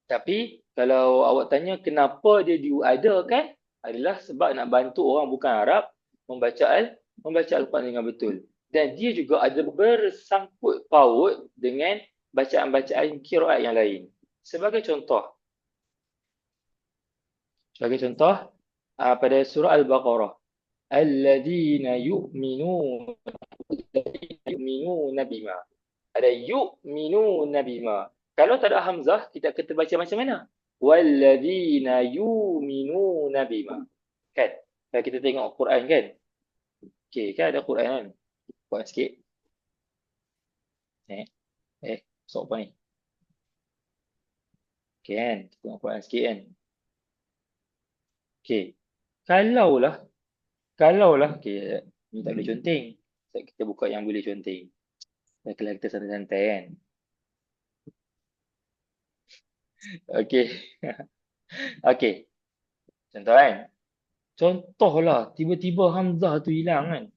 Tapi kalau awak tanya kenapa dia diadakan, adalah sebab nak bantu orang bukan Arab membaca Al-Quran dengan betul. Dan dia juga ada bersangkut paut dengan bacaan-bacaan qiraat yang lain. Sebagai contoh pada surah Al-Baqarah, alladzina yu'minuna bima. Ada yu'minuna bima. Kalau tak ada hamzah, kita akan terbaca macam mana? Walladzina yu'minuna bima. Kan? Kalau kita tengok Quran kan? Okey, kan ada Quran kan? Buat sikit. Sok apa ni? Okay kan? Tengok Quran sikit kan? Okay. Kalaulah, okay, ni tak boleh conteng. Kita buka yang boleh conteng. Kalau kita santai-santai kan? Okay. Okay. Contoh kan? Contohlah, tiba-tiba Hamzah tu hilang kan?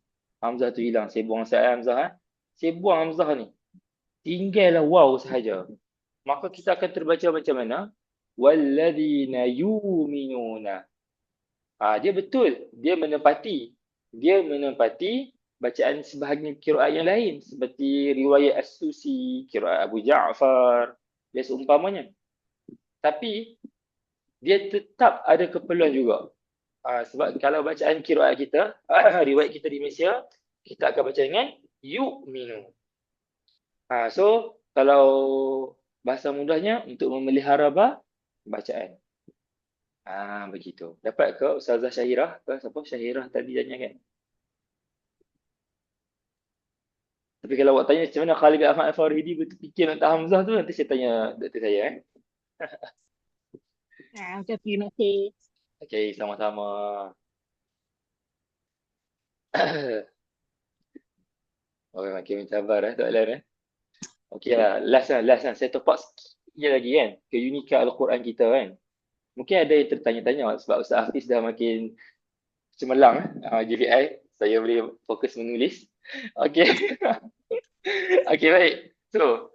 Hamzah tu hilang. Saya buang saya Hamzah kan? Saya buang Hamzah ni. Tinggallah waw sahaja. Maka kita akan terbaca macam mana? Walladzina yuminuna. Dia betul. Dia menepati. Bacaan sebahagian qiraat yang lain. Seperti riwayat As-Susi, qiraat Abu Ja'far, dan seumpamanya. Tapi, dia tetap ada keperluan juga. Sebab kalau bacaan qiraat kita, riwayat kita di Malaysia, kita akan baca dengan yu'minu. So, kalau bahasa mudahnya, untuk memelihara bacaan. Begitu. Dapat ke Ustazah Syahirah? Siapa? Syahirah tadi tanya kan? Tapi kalau awak tanya macam mana Khalid bin Ahmad Al-Faridi berfikir nak Hamzah tu, nanti saya tanya doktor saya. Terima kasih. Okay, sama-sama. Makin mencabar soalan. Okay lah, last lah. Saya top up sikit lagi kan, keunikan Al-Quran kita kan. Mungkin ada yang tertanya-tanya sebab Ustaz Hafiz dah makin cemerlang GVI, saya boleh fokus menulis. Okay. Okay, baik. So,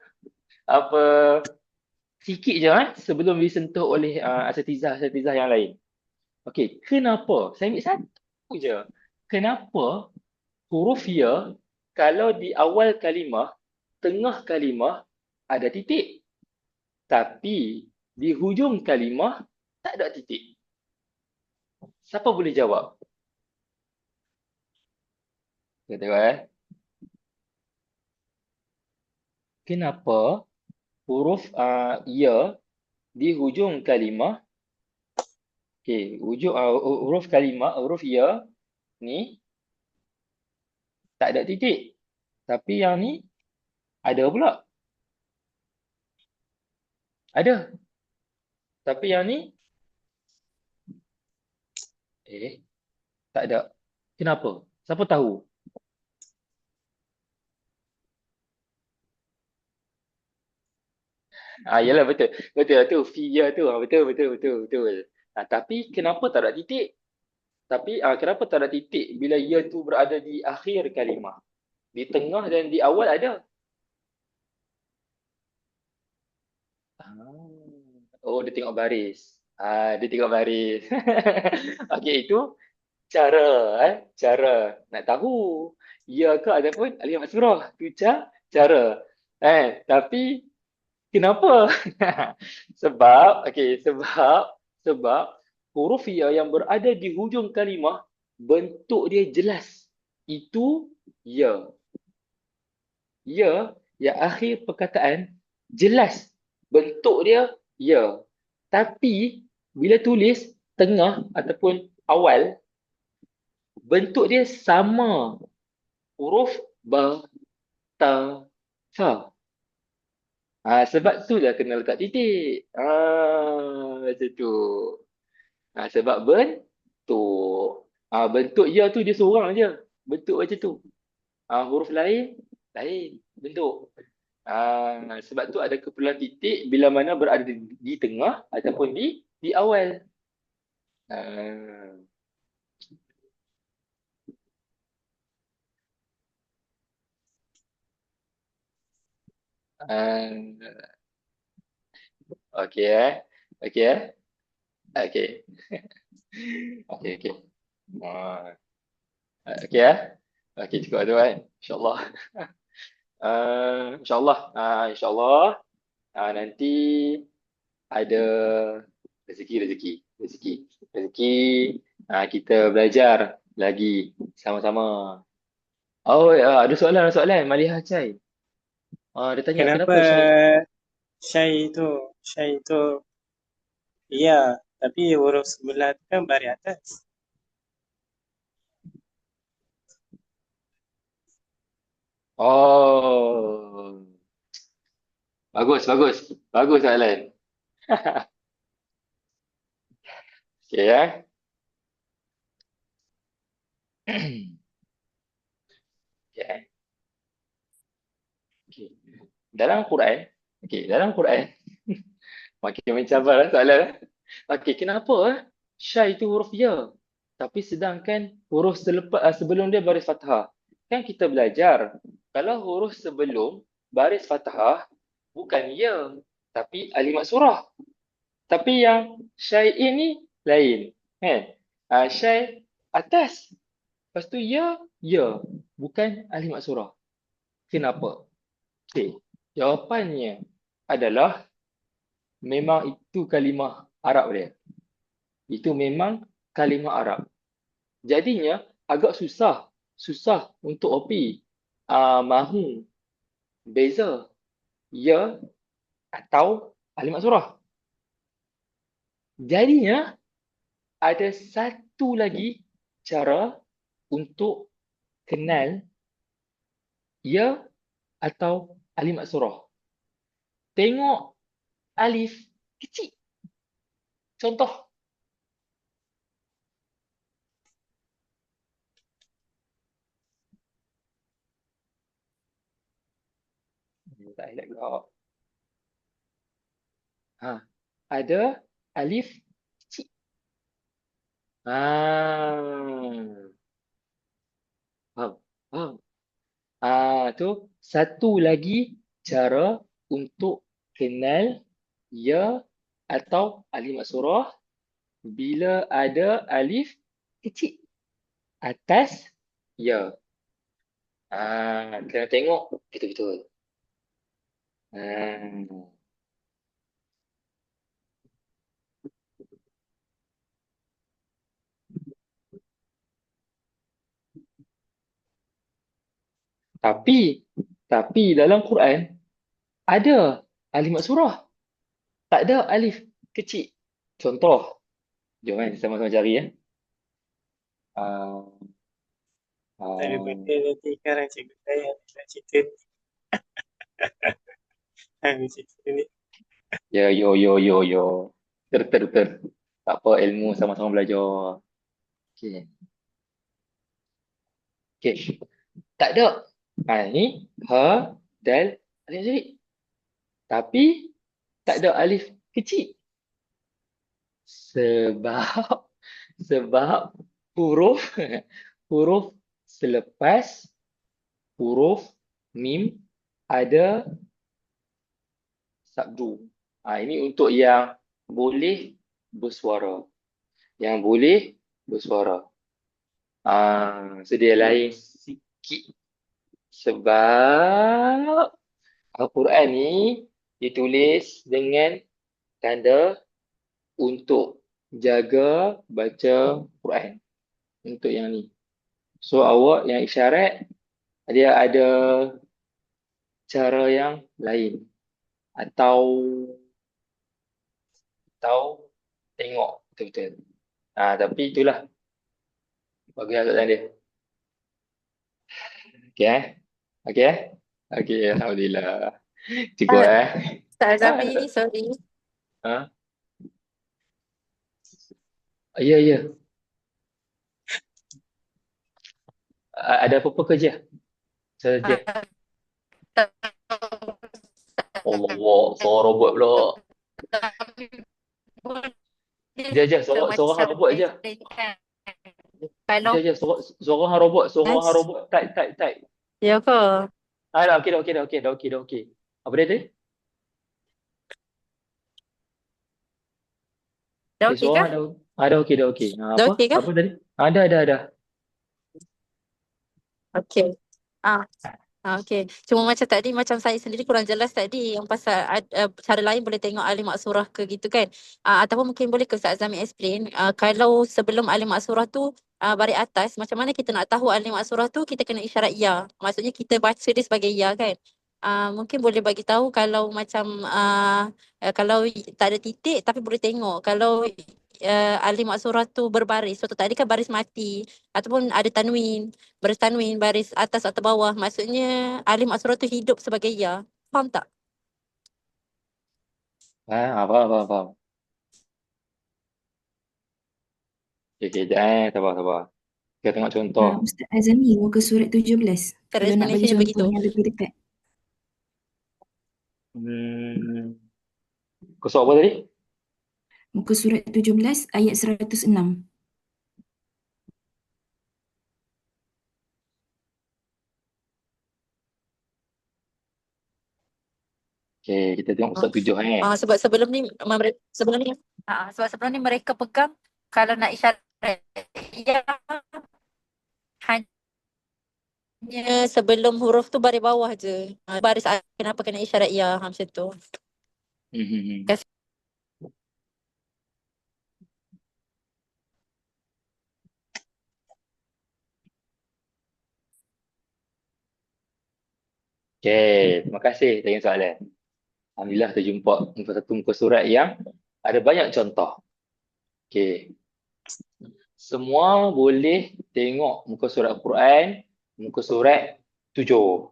sikit je sebelum disentuh oleh asatizah yang lain. Okay, kenapa? Saya ambil satu je. Kenapa huruf ya kalau di awal kalimah, tengah kalimah ada titik, tapi di hujung kalimah tak ada titik? Siapa boleh jawab? Kita tengok Kenapa huruf ya di hujung kalimah, huruf kalimah, huruf ya ni tak ada titik, tapi yang ni ada pula. Ada. Tapi yang ni tak ada. Kenapa? Siapa tahu? Yalah, betul. Betul tu. Fiyah tu. Betul. Tapi kenapa tak ada titik? Kenapa tak ada titik bila ya tu berada di akhir kalimah? Di tengah dan di awal ada. Dia tengok baris. Dia tengok baris. Okey, itu cara nak tahu ya ke ataupun alif maksurah. Tu cara. Tapi kenapa? Sebab huruf ya yang berada di hujung kalimah bentuk dia jelas. Itu ya. Ya yang akhir perkataan jelas. Bentuk dia ya. Tapi bila tulis tengah ataupun awal, bentuk dia sama. Huruf ba, ta, sa. Sebab tu lah kena letak titik. Macam tu. Sebab bentuk. Bentuk ya tu dia seorang je. Bentuk macam tu. Huruf lain bentuk. Sebab tu ada keperluan titik bila mana berada di tengah ataupun di awal. Okey. Okey. Okey. Okey, cukup tu kan. InsyaAllah. InsyaAllah. Nanti ada rezeki. Kita belajar lagi sama-sama. Ada soalan. Maliha Chai. Dia tanya kenapa Syai tu ya, tapi huruf sebelah tu kan baris atas. Bagus soalan. Okey ya. Okey. Okey. Dalam Quran, dalam Quran makin mencabar soalan. Okey, kenapa Syai itu huruf ya? Tapi sedangkan huruf sebelum dia baris fathah. Kan kita belajar, kalau huruf sebelum baris fathah bukan ya, tapi alif maksurah. Tapi yang Syai ini lain. Kan? Syai atas. Lepas tu ya, bukan alif maksurah. Kenapa? Okey, jawapannya adalah memang itu kalimah Arab dia. Itu memang kalimah Arab. Jadinya agak susah untuk OP mahu beza ya atau alif maksurah. Jadinya ada satu lagi cara untuk kenal ya atau alif maksurah. Tengok alif kecil. Contoh. Tak highlight pula. Ada alif kecil. Faham. Tu satu lagi cara untuk kenal ya atau alif maksurah bila ada alif kecil atas ya. Kena tengok betul-betul. Tapi dalam Quran ada alif maksurah. Tak ada alif kecil. Contoh. Jom sama-sama cari ya. Daripada nanti sekarang cikgu saya nak cerita cerita ni. Ya, yo. Ter. Tak apa, ilmu sama-sama belajar. Okey. Tak ada. Ni ha, dal, alif jadi. Tapi tak ada alif kecil. Sebab huruf selepas huruf mim ada sabdu. Ini untuk yang boleh bersuara. Sedia lain sikit. Sebab Al-Quran ni ditulis dengan tanda untuk jaga baca Quran. Untuk yang ni. So awak yang isyarat dia ada cara yang lain. Atau tengok betul-betul. Tapi itulah bagi soalan dia. Okey, alhamdulillah. Cukup Ustaz Azami, sorry. Ya. Ada apa-apa kerja? Saja. Allah, suara robot pula. Jap, suara robot je. Kalau Suara hang robot, type. ya ke? Dah okey. Apa dia tadi? Dah okey kah? Dah okey. Dah okey kah? Apa tadi? Dah. Okey. Okey. Cuma macam tadi, macam saya sendiri kurang jelas tadi yang pasal cara lain boleh tengok alif maksurah ke gitu kan. Ataupun mungkin boleh ke Ustaz Azami explain, kalau sebelum alif maksurah tu baris atas, macam mana kita nak tahu alif maksurah tu kita kena isyarat ya. Maksudnya kita baca dia sebagai ya kan. Mungkin boleh bagi tahu kalau macam kalau tak ada titik tapi boleh tengok kalau alif maksurah tu berbaris. Contoh tadi kan baris mati ataupun ada tanwin, baris tanwin, baris atas atau bawah. Maksudnya alif maksurah tu hidup sebagai ya. Faham tak? Faham. Okay, sabar. Kita tengok contoh. Ustaz Azami, muka surat 17. Cara Kalau nak bagi explanation dia contoh begitu. yang lebih dekat. Kosong apa tadi? Muka surat 17 ayat 106. Okay, kita tengok Ustaz 7 Sebab sebelum ni sebelum ni mereka pegang kalau nak isyarat ya hanya sebelum huruf tu baris bawah je. Baris kenapa kena isyarat ya macam tu. Kasi- Okay, terima kasih tanya soalan. Alhamdulillah terjumpa satu muka surat yang ada banyak contoh. Okay. Semua boleh tengok muka surat Quran, muka surat 7.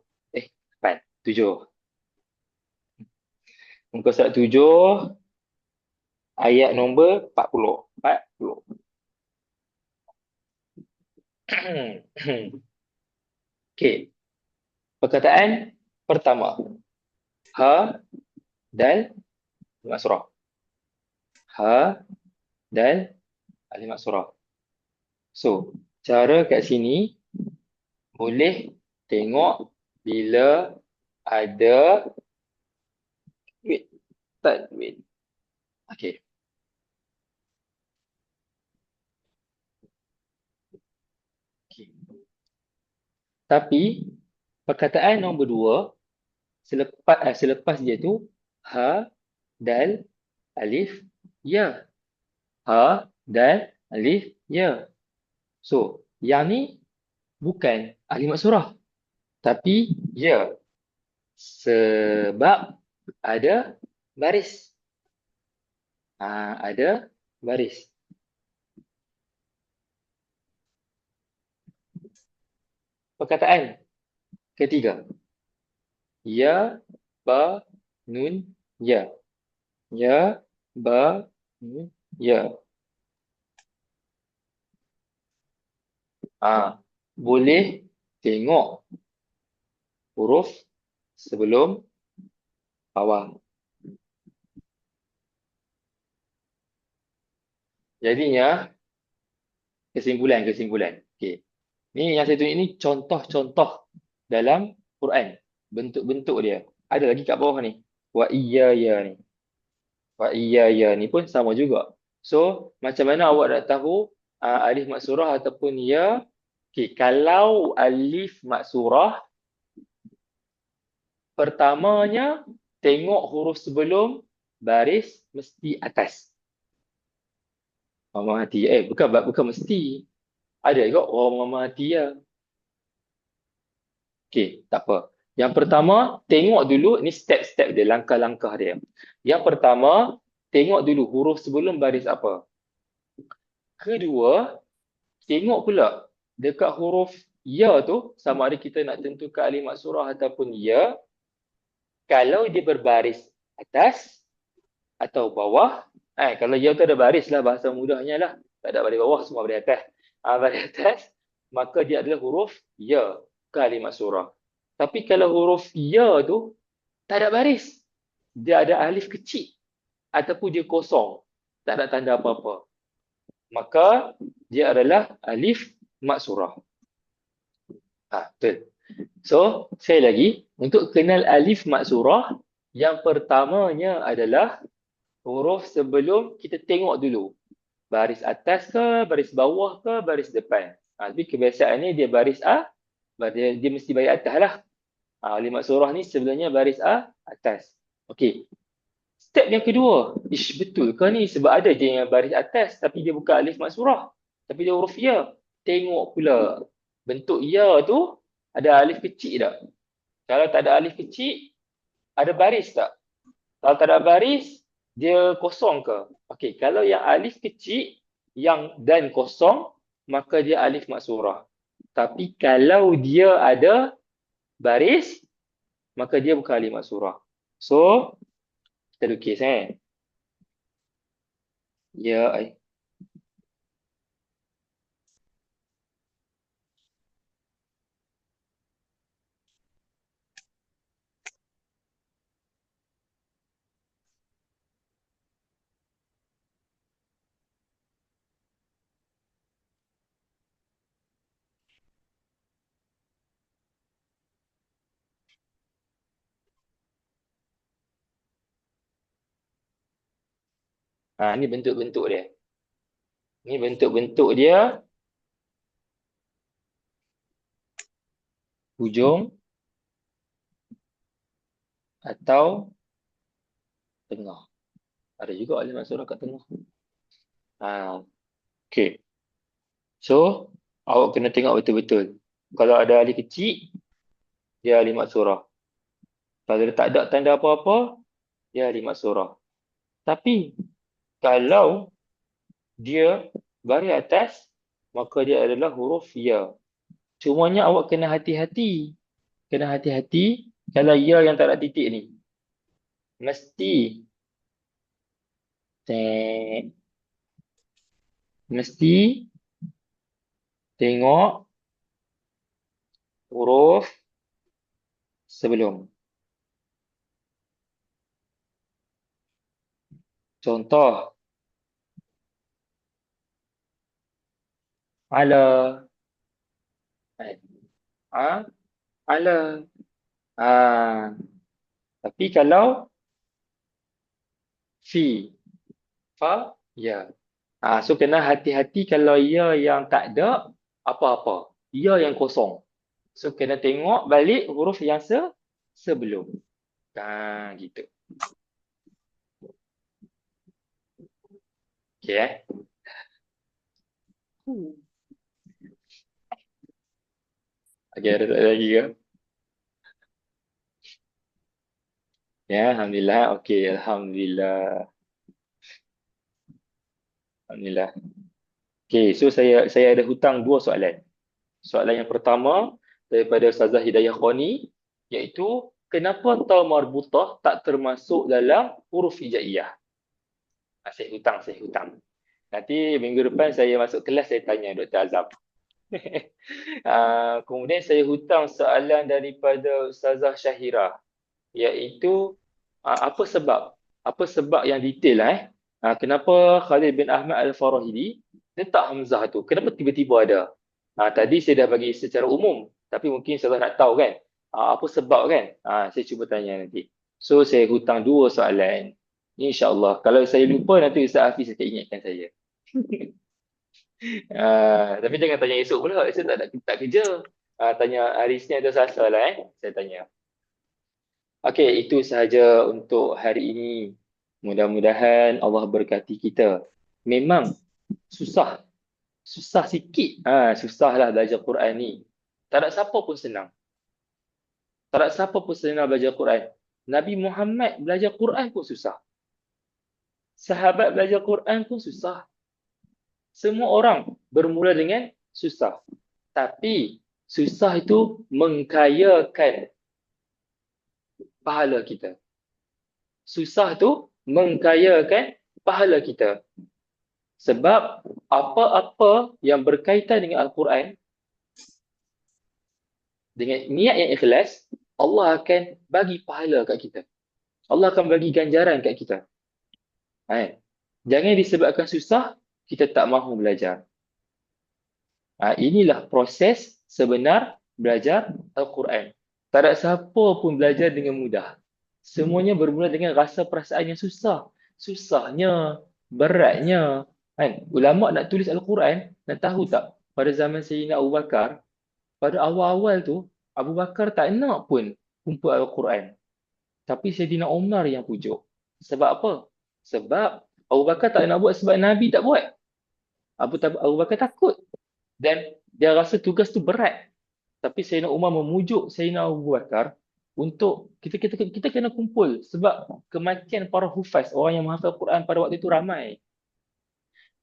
7. Muka surat 7, ayat nombor 40. Okay. Perkataan pertama. Ha, dal, kalimat surah. Ha, dal, kalimat surah. So, cara kat sini boleh tengok bila ada wait. Okay. Tapi perkataan nombor 2 selepas dia tu ha, dal, alif, ya. Ha, dal, alif, ya. So, yang ni bukan kalimat surah. Tapi ya. Sebab ada baris. Ada baris. Perkataan ketiga. Ya, ba, nun, ya. Ya, ba, nun, ya. Boleh tengok huruf sebelum bawah. Jadinya kesimpulan. Okey. Ni yang saya tunjuk ni contoh-contoh dalam Quran. Bentuk-bentuk dia. Ada lagi kat bawah ni. Wa iyaya ni. Wa iyaya ni pun sama juga. So, macam mana awak nak tahu alif maksurah ataupun ya? Okey, kalau alif maksurah pertamanya tengok huruf sebelum baris mesti atas. Mama hati. Bukan mesti. Ada juga orang mama hati ya. Okey, tak apa. Yang pertama, tengok dulu ni step-step dia, langkah-langkah dia. Yang pertama, tengok dulu huruf sebelum baris apa. Kedua, tengok pula dekat huruf ya tu sama ada kita nak tentukan alif maksurah ataupun ya. Kalau dia berbaris atas atau bawah, kalau ya tu ada baris lah bahasa mudahnya lah. Tak ada baris bawah, semua baris atas. Baris atas, maka dia adalah huruf ya, kalimat surah. Tapi kalau huruf ya tu tak ada baris, dia ada alif kecil ataupun dia kosong, tak ada tanda apa-apa, maka dia adalah alif maksurah. Betul. So, sekali lagi, untuk kenal alif maksurah, yang pertamanya adalah huruf sebelum kita tengok dulu. Baris atas ke, baris bawah ke, baris depan. Tapi kebiasaannya dia baris A, dia mesti baris atas lah. Alif maksurah ni sebenarnya baris A, atas. Okey. Step yang kedua. Betul ke ni? Sebab ada je yang baris atas tapi dia bukan alif maksurah. Tapi dia huruf ya. Tengok pula. Bentuk ya tu ada alif kecil tak? Kalau tak ada alif kecil, ada baris tak? Kalau tak ada baris, dia kosong ke? Okey, kalau yang alif kecil dan kosong, maka dia alif maksurah. Tapi kalau dia ada baris, maka dia bukan alif maksurah. So, kita lukis Ya, ai. Ni bentuk-bentuk dia. Ni bentuk-bentuk dia hujung atau tengah. Ada juga alimat surah kat tengah. Okay. So, awak kena tengok betul-betul. Kalau ada alif kecil, dia alimat surah. Kalau dia tak ada tanda apa-apa, dia alimat surah. Tapi, kalau dia baris atas, maka dia adalah huruf ya. Cumanya awak kena hati-hati. Kena hati-hati kalau ya yang tak ada titik ni. Mesti tengok huruf sebelum. Contoh, ala. Ala. Tapi kalau fi, fa, ya. So kena hati-hati kalau ya yang tak ada apa-apa. Ya yang kosong. So kena tengok balik huruf yang sebelum. Gitu. Okay, Okay, ada lagi ke? Ya, Alhamdulillah. Okay, Alhamdulillah. Alhamdulillah. Okay, so saya ada hutang 2 soalan. Soalan yang pertama daripada Ustazah Hidayah Khani, iaitu kenapa ta marbutah tak termasuk dalam huruf hijaiyah? Saya hutang. Nanti minggu depan saya masuk kelas saya tanya Dr. Azam. Kemudian saya hutang soalan daripada Ustazah Syahira, iaitu apa sebab yang detail kenapa Khalid bin Ahmad Al-Farahidi letak hamzah tu, kenapa tiba-tiba ada. Tadi saya dah bagi secara umum, tapi mungkin Ustazah nak tahu kan apa sebab kan. Saya cuba tanya nanti. So saya hutang 2 soalan, InsyaAllah. Kalau saya lupa nanti Ustaz Hafiz akan ingatkan saya. Tapi jangan tanya esok pula, esok tak kerja. Tanya hari Isnin atau Selasa lah saya tanya. Okey, itu sahaja untuk hari ini. Mudah-mudahan Allah berkati kita. Memang susah sikit. Susahlah belajar Quran ni. Tak ada siapa pun senang. Belajar Quran. Nabi Muhammad belajar Quran pun susah. Sahabat belajar Quran pun susah. Semua orang bermula dengan susah. Tapi susah itu mengkayakan pahala kita. Sebab apa-apa yang berkaitan dengan Al-Quran, dengan niat yang ikhlas, Allah akan bagi pahala kat kita. Allah akan bagi ganjaran kat kita. Jangan disebabkan susah, kita tak mahu belajar. Inilah proses sebenar belajar Al-Quran. Tak ada siapa pun belajar dengan mudah. Semuanya bermula dengan rasa perasaan yang susah. Susahnya, beratnya. Ulama nak tulis Al-Quran, nak tahu tak? Pada zaman Sayyidina Abu Bakar, pada awal-awal tu, Abu Bakar tak nak pun kumpul Al-Quran. Tapi Sayyidina Umar yang pujuk. Sebab apa? Sebab Abu Bakar tak nak buat sebab Nabi tak buat. Abu Bakar takut. Dan dia rasa tugas tu berat. Tapi Sayyidina Umar memujuk Sayyidina Abu Bakar untuk kita kena kumpul. Sebab kematian para hufaz, orang yang menghafal Quran pada waktu itu ramai.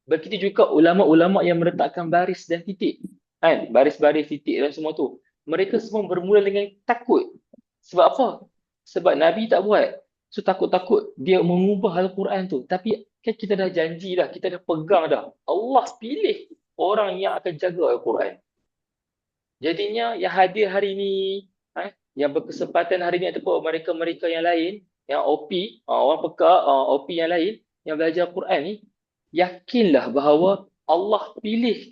Begitu juga ulama-ulama yang meletakkan baris dan titik. Baris-baris, titik dan semua tu. Mereka semua bermula dengan takut. Sebab apa? Sebab Nabi tak buat. So takut-takut dia mengubah Al-Quran tu. Tapi kan kita dah janji dah, kita dah pegang dah. Allah pilih orang yang akan jaga Al-Quran. Jadinya yang hadir hari ni, yang berkesempatan hari ni ataupun mereka-mereka yang lain, yang OP, orang peka, OP yang lain, yang belajar Quran ni, yakinlah bahawa Allah pilih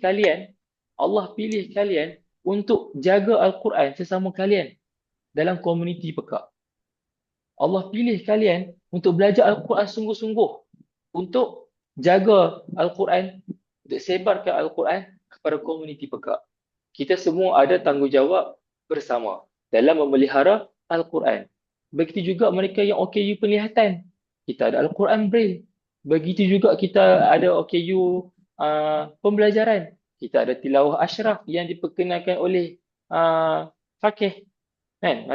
kalian untuk jaga Al-Quran sesama kalian dalam komuniti peka. Allah pilih kalian untuk belajar Al-Quran sungguh-sungguh, untuk jaga Al-Quran, untuk sebarkan Al-Quran kepada komuniti peka. Kita semua ada tanggungjawab bersama dalam memelihara Al-Quran. Begitu juga mereka yang OKU penglihatan. Kita ada Al-Quran Braille. Begitu juga kita ada OKU pembelajaran. Kita ada tilawah asyraf yang diperkenalkan oleh fakih, kan?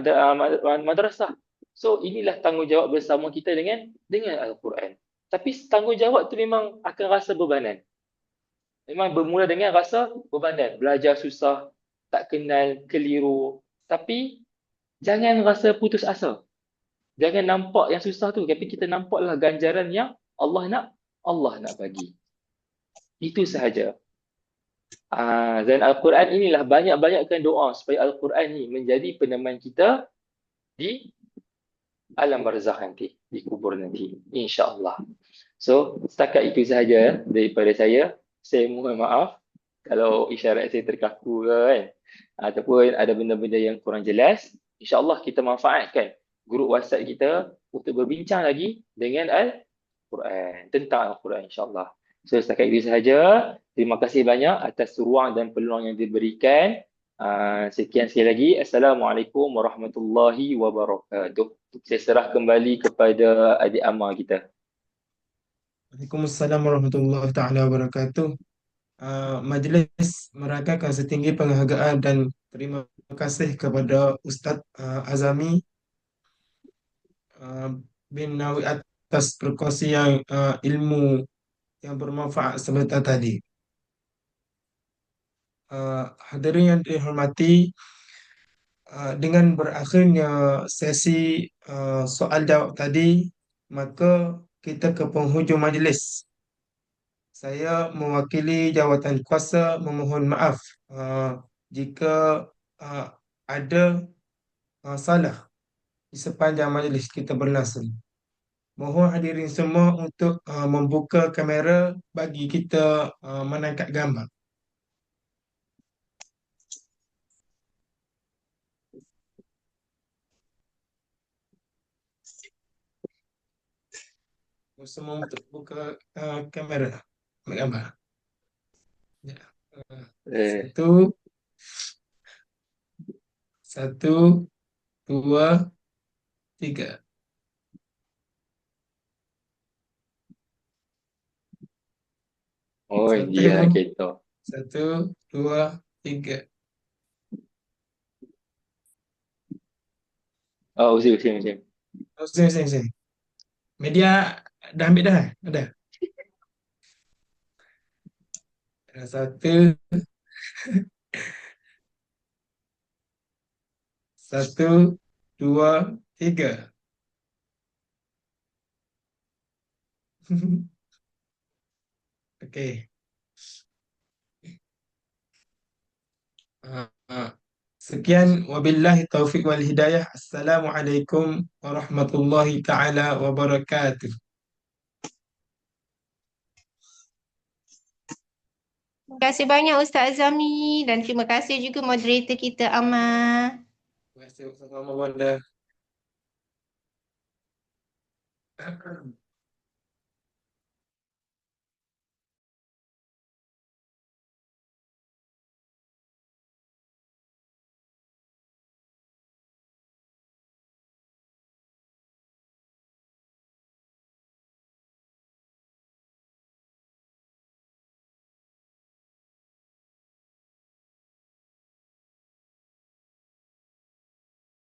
Madrasah. So inilah tanggungjawab bersama kita dengan Al-Quran. Tapi tanggungjawab tu memang akan rasa bebanan. Memang bermula dengan rasa bebanan. Belajar susah, tak kenal, keliru. Tapi jangan rasa putus asa. Jangan nampak yang susah tu. Tapi kita nampaklah ganjaran yang Allah nak bagi. Itu sahaja. Dan Al-Quran inilah banyak-banyakkan doa supaya Al-Quran ni menjadi peneman kita di alam barzakh nanti, di kubur nanti, insya-Allah. So, setakat itu sahaja daripada saya. Saya mohon maaf kalau isyarat saya terkaku ke kan, ataupun ada benda-benda yang kurang jelas. InsyaAllah kita manfaatkan grup WhatsApp kita untuk berbincang lagi dengan Al-Quran, tentang Al-Quran, insyaAllah. So, setakat itu sahaja. Terima kasih banyak atas ruang dan peluang yang diberikan. Sekian sekali lagi. Assalamualaikum warahmatullahi wabarakatuh. Saya serah kembali kepada adik Amar kita. Waalaikumsalam warahmatullahi taala wabarakatuh. Majlis meragakan setinggi penghargaan dan terima kasih kepada Ustaz Azami bin Nawi atas perkongsian ilmu yang bermanfaat sebentar tadi. Hadirin yang dihormati, dengan berakhirnya sesi soal jawab tadi, maka kita ke penghujung majlis. Saya mewakili jawatan kuasa memohon maaf jika ada salah di sepanjang majlis kita berlangsung. Mohon hadirin semua untuk membuka kamera bagi kita menangkap gambar. Semua untuk buka kamera, ambil gambar. Ya. Satu, dua, tiga. Oh, dia kita. Satu, dua, tiga. Oh, usia. Sini. Media dah ambil dah? Ada? Satu. Satu, dua, tiga. Okey. Sekian, wabillahi taufiq wal hidayah. Assalamualaikum warahmatullahi taala wabarakatuh. Terima kasih banyak Ustaz Azami dan terima kasih juga moderator kita Amar. Terima kasih sama-sama, Wanda.